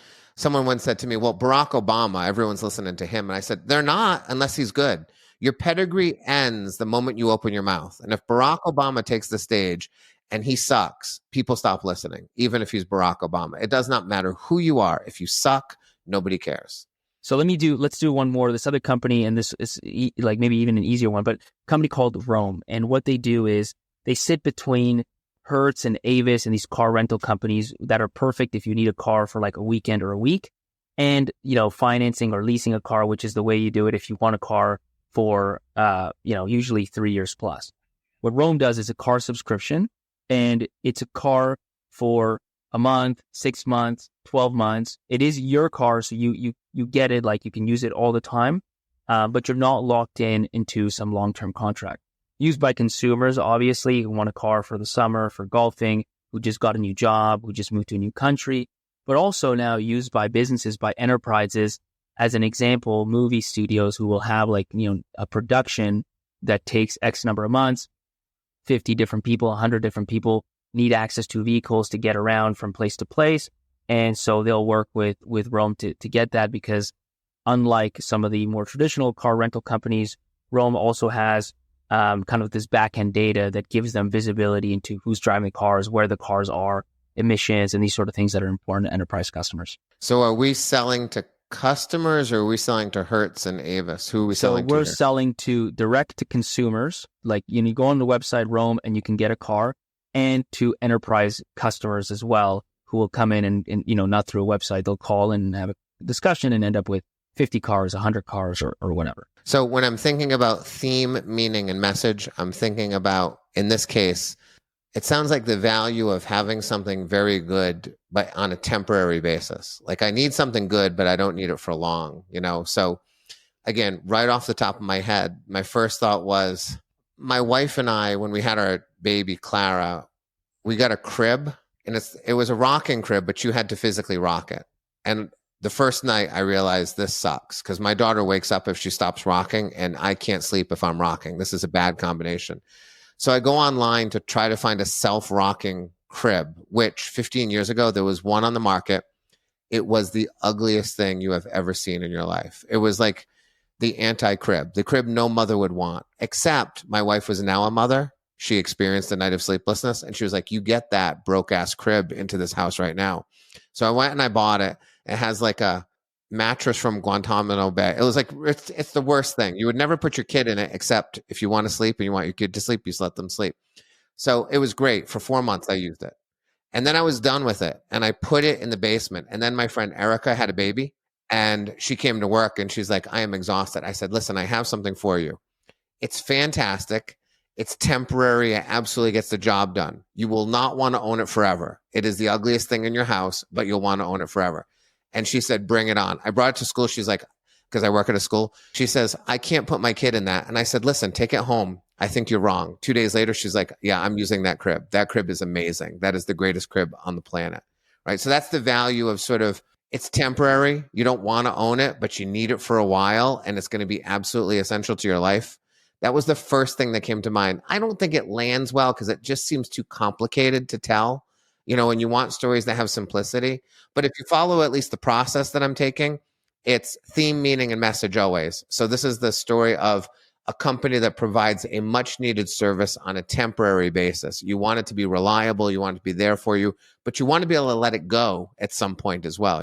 once said to me, well, Barack Obama, everyone's listening to him. And I said, they're not unless he's good. Your pedigree ends the moment you open your mouth. And if Barack Obama takes the stage and he sucks, people stop listening, even if he's Barack Obama. It does not matter who you are. If you suck, nobody cares. So let's do one more. This other company, and this is like maybe even an easier one, but a company called Rome. And what they do is they sit between Hertz and Avis and these car rental companies that are perfect if you need a car for like a weekend or a week, and, financing or leasing a car, which is the way you do it if you want a car for, usually 3 years plus. What Rome does is a car subscription. And it's a car for a month, 6 months, 12 months. It is your car, so you get it, like you can use it all the time, but you're not locked into some long-term contract. Used by consumers, obviously, who want a car for the summer, for golfing, who just got a new job, who just moved to a new country. but also now used by businesses, by enterprises. As an example, movie studios who will have a production that takes X number of months, 50 different people, 100 different people need access to vehicles to get around from place to place. And so they'll work with Roam to get that, because unlike some of the more traditional car rental companies, Roam also has kind of this back-end data that gives them visibility into who's driving cars, where the cars are, emissions, and these sort of things that are important to enterprise customers. So are we selling to customers, or are we selling to Hertz and Avis? Who are we selling to? So we're selling to direct to consumers. Like, you go on the website Roam and you can get a car, and to enterprise customers as well, who will come in and not through a website. They'll call and have a discussion and end up with 50 cars, 100 cars, or whatever. So when I'm thinking about theme, meaning, and message, I'm thinking about, in this case, it sounds like the value of having something very good, but on a temporary basis. Like, I need something good, but I don't need it for long, So again, right off the top of my head, my first thought was, my wife and I, when we had our baby Clara, we got a crib, and it was a rocking crib, but you had to physically rock it. And the first night I realized this sucks, because my daughter wakes up if she stops rocking, and I can't sleep if I'm rocking. This is a bad combination. So I go online to try to find a self-rocking crib, which 15 years ago, there was one on the market. It was the ugliest thing you have ever seen in your life. It was like the anti-crib, the crib no mother would want, except my wife was now a mother. She experienced a night of sleeplessness, and she was like, you get that broke-ass crib into this house right now. So I went and I bought it. It has like a mattress from Guantanamo Bay. It was like, it's the worst thing. You would never put your kid in it, except if you want to sleep and you want your kid to sleep, you just let them sleep. So it was great. For 4 months, I used it. And then I was done with it, and I put it in the basement. And then my friend Erica had a baby, and she came to work, and she's like, I am exhausted. I said, listen, I have something for you. It's fantastic. It's temporary. It absolutely gets the job done. You will not want to own it forever. It is the ugliest thing in your house, but you'll want to own it forever. And she said, bring it on. I brought it to school. She's like, because I work at a school. She says, I can't put my kid in that. And I said, listen, take it home. I think you're wrong. 2 days later, she's like, yeah, I'm using that crib. That crib is amazing. That is the greatest crib on the planet. Right. So that's the value of sort of, it's temporary. You don't want to own it, but you need it for a while, and it's going to be absolutely essential to your life. That was the first thing that came to mind. I don't think it lands well because it just seems too complicated to tell, and you want stories that have simplicity. But if you follow at least the process that I'm taking, it's theme, meaning, and message always. So this is the story of a company that provides a much needed service on a temporary basis. You want it to be reliable. You want it to be there for you, but you want to be able to let it go at some point as well.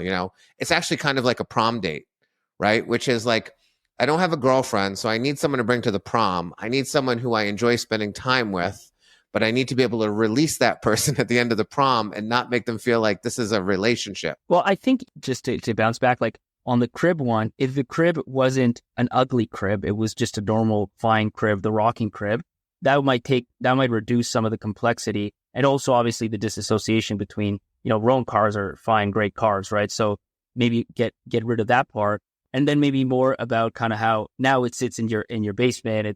It's actually kind of like a prom date, right? Which is like, I don't have a girlfriend, so I need someone to bring to the prom. I need someone who I enjoy spending time with, but I need to be able to release that person at the end of the prom and not make them feel like this is a relationship. Well, I think just to bounce back, like on the crib one, if the crib wasn't an ugly crib, it was just a normal fine crib, the rocking crib, that might reduce some of the complexity, and also obviously the disassociation between, Roam cars are fine, great cars, right? So maybe get rid of that part. And then maybe more about kind of how now it sits in your basement.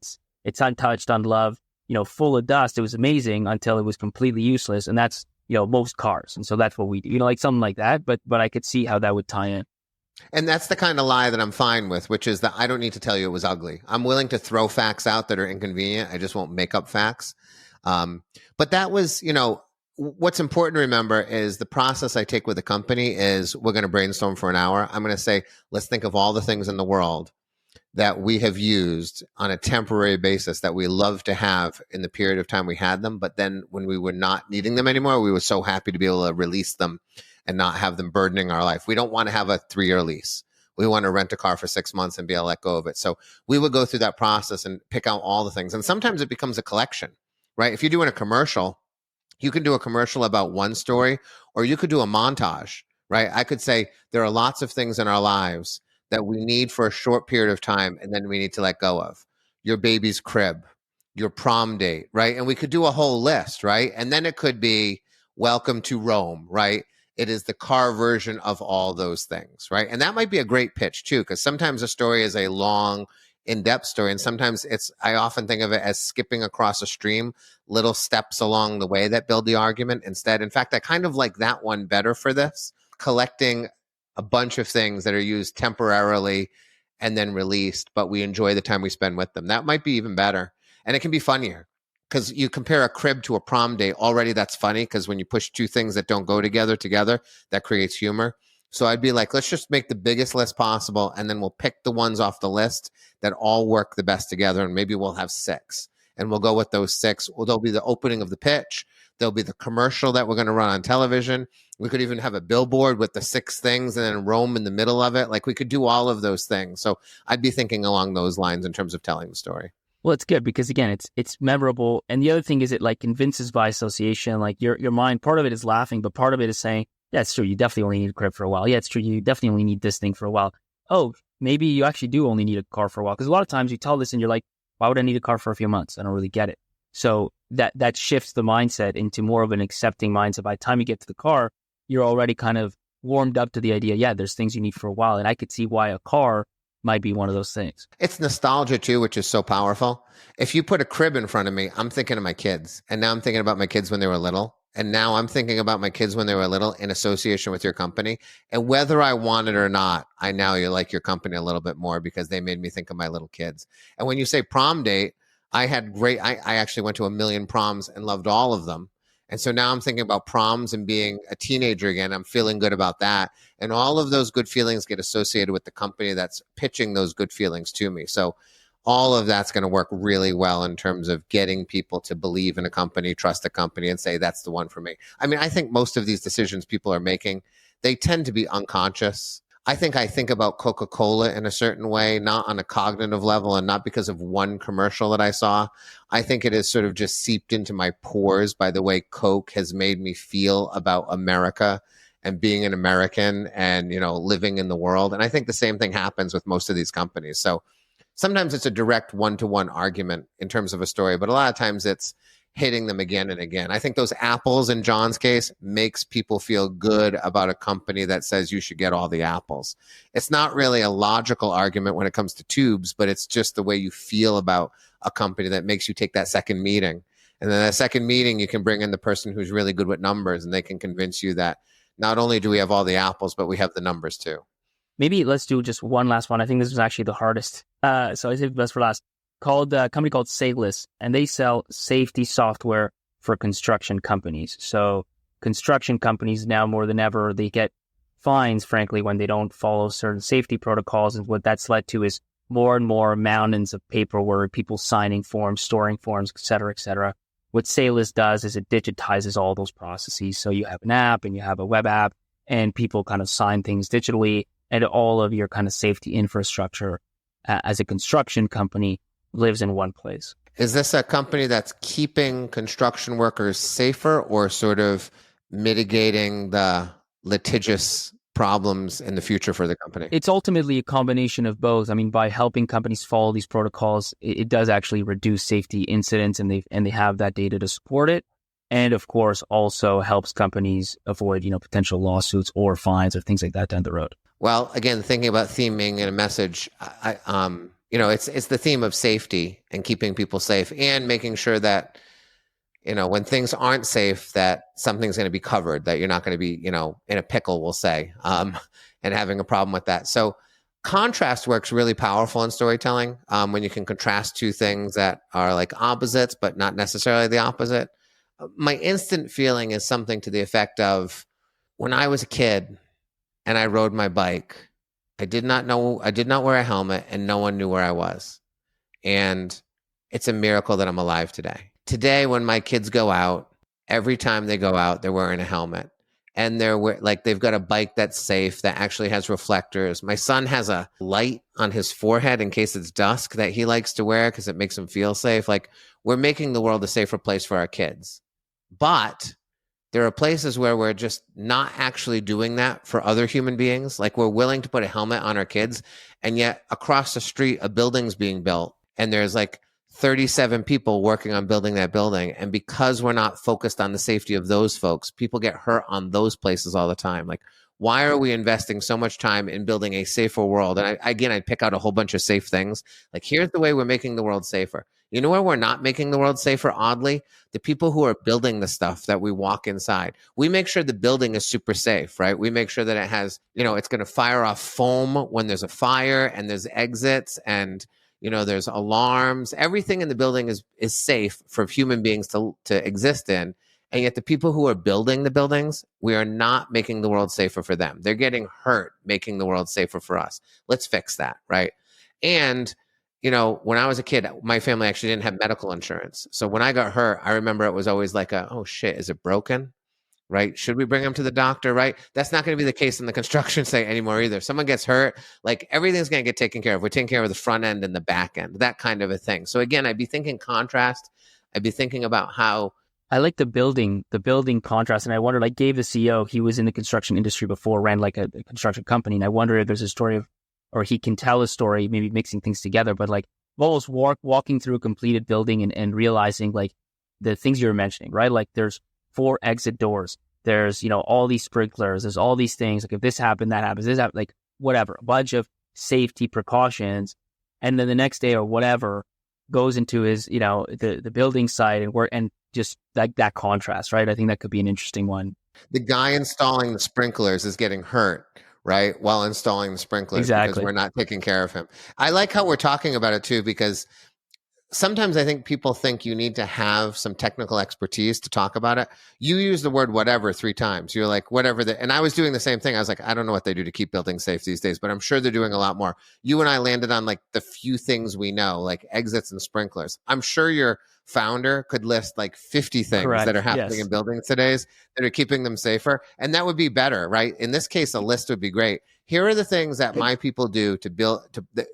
It's untouched, unloved, full of dust. It was amazing until it was completely useless. And that's, most cars. And so that's what we do, like something like that. But I could see how that would tie in. And that's the kind of lie that I'm fine with, which is that I don't need to tell you it was ugly. I'm willing to throw facts out that are inconvenient. I just won't make up facts. But that was, what's important to remember is the process I take with the company is we're going to brainstorm for an hour. I'm going to say, let's think of all the things in the world that we have used on a temporary basis that we love to have in the period of time we had them. But then when we were not needing them anymore, we were so happy to be able to release them and not have them burdening our life. We don't want to have a 3-year lease. We want to rent a car for 6 months and be able to let go of it. So we would go through that process and pick out all the things. And sometimes it becomes a collection, right? If you're doing a commercial, you can do a commercial about one story, or you could do a montage, right? I could say there are lots of things in our lives that we need for a short period of time, and then we need to let go of. Your baby's crib, your prom date, right? And we could do a whole list, right? And then it could be welcome to Rome, right? It is the car version of all those things, right? And that might be a great pitch too, because sometimes a story is a long, in-depth story, and sometimes I often think of it as skipping across a stream, little steps along the way that build the argument instead. In fact, I kind of like that one better for this, collecting a bunch of things that are used temporarily and then released, but we enjoy the time we spend with them. That might be even better. And it can be funnier because you compare a crib to a prom date. Already that's funny because when you push two things that don't go together, that creates humor. So I'd be like, let's just make the biggest list possible, and then we'll pick the ones off the list that all work the best together, and maybe we'll have 6. And we'll go with those 6. Well, there'll be the opening of the pitch. There'll be the commercial that we're going to run on television. We could even have a billboard with the 6 things and then Rome in the middle of it. Like, we could do all of those things. So I'd be thinking along those lines in terms of telling the story. Well, it's good because, again, it's memorable. And the other thing is it like convinces by association. Like your mind, part of it is laughing, but part of it is saying, yeah, it's true. You definitely only need a crib for a while. Yeah, it's true. You definitely only need this thing for a while. Oh, maybe you actually do only need a car for a while. Because a lot of times you tell this and you're like, why would I need a car for a few months? I don't really get it. So that shifts the mindset into more of an accepting mindset. By the time you get to the car, you're already kind of warmed up to the idea, yeah, there's things you need for a while. And I could see why a car might be one of those things. It's nostalgia too, which is so powerful. If you put a crib in front of me, I'm thinking of my kids. And now I'm thinking about my kids when they were little. And now I'm thinking about my kids when they were little in association with your company. And whether I want it or not, I now you like your company a little bit more because they made me think of my little kids. And when you say prom date, I actually went to 1 million proms and loved all of them. And so now I'm thinking about proms and being a teenager again. I'm feeling good about that. And all of those good feelings get associated with the company that's pitching those good feelings to me. So all of that's going to work really well in terms of getting people to believe in a company, trust a company, and say, that's the one for me. I mean, I think most of these decisions people are making, they tend to be unconscious. I think about Coca-Cola in a certain way, not on a cognitive level and not because of one commercial that I saw. I think it is sort of just seeped into my pores by the way Coke has made me feel about America and being an American and, living in the world. And I think the same thing happens with most of these companies. So sometimes it's a direct one-to-one argument in terms of a story, but a lot of times it's hitting them again and again. I think those apples in John's case makes people feel good about a company that says you should get all the apples. It's not really a logical argument when it comes to tubes, but it's just the way you feel about a company that makes you take that second meeting. And then that second meeting, you can bring in the person who's really good with numbers and they can convince you that not only do we have all the apples, but we have the numbers too. Maybe let's do just one last one. I think this was actually the hardest. So I saved the best for last. A company called Salesforce, and they sell safety software for construction companies. So construction companies now more than ever, they get fines, frankly, when they don't follow certain safety protocols. And what that's led to is more and more mountains of paperwork, people signing forms, storing forms, et cetera, et cetera. What Salesforce does is it digitizes all those processes. So you have an app and you have a web app and people kind of sign things digitally, and all of your kind of safety infrastructure as a construction company lives in one place. Is this a company that's keeping construction workers safer or sort of mitigating the litigious problems in the future for the company? It's ultimately a combination of both. I mean, by helping companies follow these protocols, it does actually reduce safety incidents, and they have that data to support it. And of course, also helps companies avoid, potential lawsuits or fines or things like that down the road. Well, again, thinking about theming and a message, it's the theme of safety and keeping people safe and making sure that, when things aren't safe, that something's going to be covered, that you're not going to be, in a pickle, we'll say, and having a problem with that. So contrast works really powerful in storytelling when you can contrast two things that are like opposites, but not necessarily the opposite. My instant feeling is something to the effect of when I was a kid and I rode my bike, I did not wear a helmet and no one knew where I was. And it's a miracle that I'm alive today. Today, when my kids go out, every time they go out, they're wearing a helmet. And they've got a bike that's safe, that actually has reflectors. My son has a light on his forehead in case it's dusk that he likes to wear because it makes him feel safe. Like, we're making the world a safer place for our kids. But there are places where we're just not actually doing that for other human beings. Like, we're willing to put a helmet on our kids, and yet across the street, a building's being built, and there's like 37 people working on building that building. And because we're not focused on the safety of those folks, people get hurt on those places all the time. Like, Why are we investing so much time in building a safer world? And I'd pick out a whole bunch of safe things. Like, here's the way we're making the world safer. You know where we're not making the world safer, oddly? The people who are building the stuff that we walk inside. We make sure the building is super safe, right? We make sure that it has, it's going to fire off foam when there's a fire, and there's exits, and there's alarms. Everything in the building is safe for human beings to exist in. And yet the people who are building the buildings, we are not making the world safer for them. They're getting hurt making the world safer for us. Let's fix that, right? And when I was a kid, my family actually didn't have medical insurance. So when I got hurt, I remember it was always like oh shit, is it broken? Right? Should we bring him to the doctor? Right? That's not going to be the case in the construction site anymore either. If someone gets hurt, like, everything's going to get taken care of. We're taking care of the front end and the back end, that kind of a thing. So again, I'd be thinking contrast. I'd be thinking about how I like the building contrast. And I wondered, I gave the CEO, he was in the construction industry before, ran like a construction company. And I wonder if there's a story of, or he can tell a story, maybe mixing things together, but like almost walking through a completed building and realizing like the things you're mentioning, right? Like, there's 4 exit doors. There's, all these sprinklers. There's all these things. Like, if this happened, that happens, this happens, like whatever, a bunch of safety precautions. And then the next day or whatever goes into his, the building site and just like that contrast, right? I think that could be an interesting one. The guy installing the sprinklers is getting hurt, right, while installing the sprinklers. Exactly. Because we're not taking care of him. I like how we're talking about it too, because sometimes I think people think you need to have some technical expertise to talk about it. You use the word whatever 3 times. You're like, whatever. And I was doing the same thing. I was like, I don't know what they do to keep buildings safe these days, but I'm sure they're doing a lot more. You and I landed on like the few things we know, like exits and sprinklers. I'm sure your founder could list like 50 things Correct. that are happening in buildings today that are keeping them safer. And that would be better, right? In this case, a list would be great. Here are the things that my people do to build.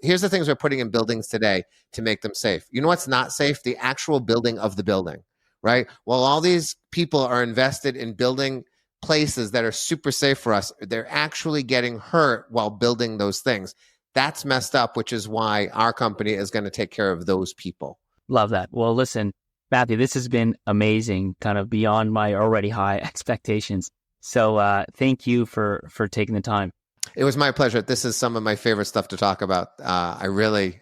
Here's the things we're putting in buildings today to make them safe. You know what's not safe? The actual building of the building, right? While all these people are invested in building places that are super safe for us, they're actually getting hurt while building those things. That's messed up, which is why our company is going to take care of those people. Love that. Well, listen, Matthew, this has been amazing, kind of beyond my already high expectations. So thank you for taking the time. It was my pleasure. This is some of my favorite stuff to talk about. I really,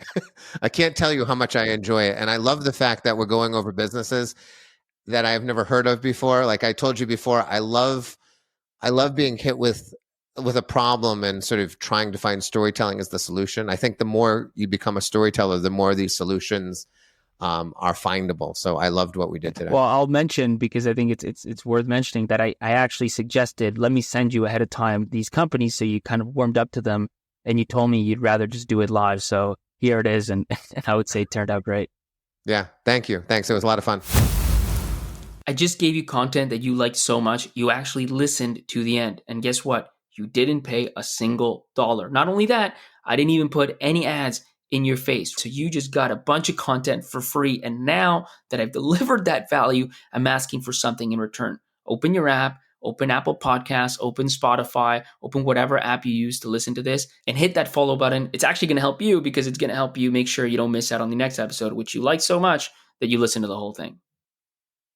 I can't tell you how much I enjoy it. And I love the fact that we're going over businesses that I've never heard of before. Like I told you before, I love being hit with a problem and sort of trying to find storytelling as the solution. I think the more you become a storyteller, the more these solutions are findable. So I loved what we did today. Well, I'll mention, because I think it's worth mentioning, that I actually suggested, let me send you ahead of time these companies so you kind of warmed up to them, and you told me you'd rather just do it live. So here it is, and I would say it turned out great. Yeah, thank you. Thanks. It was a lot of fun. I just gave you content that you liked so much, you actually listened to the end. And guess what? You didn't pay a single dollar. Not only that, I didn't even put any ads in your face. So you just got a bunch of content for free. And now that I've delivered that value, I'm asking for something in return. Open your app, open Apple Podcasts, open Spotify, open whatever app you use to listen to this, and hit that follow button. It's actually going to help you, because it's going to help you make sure you don't miss out on the next episode, which you like so much that you listen to the whole thing.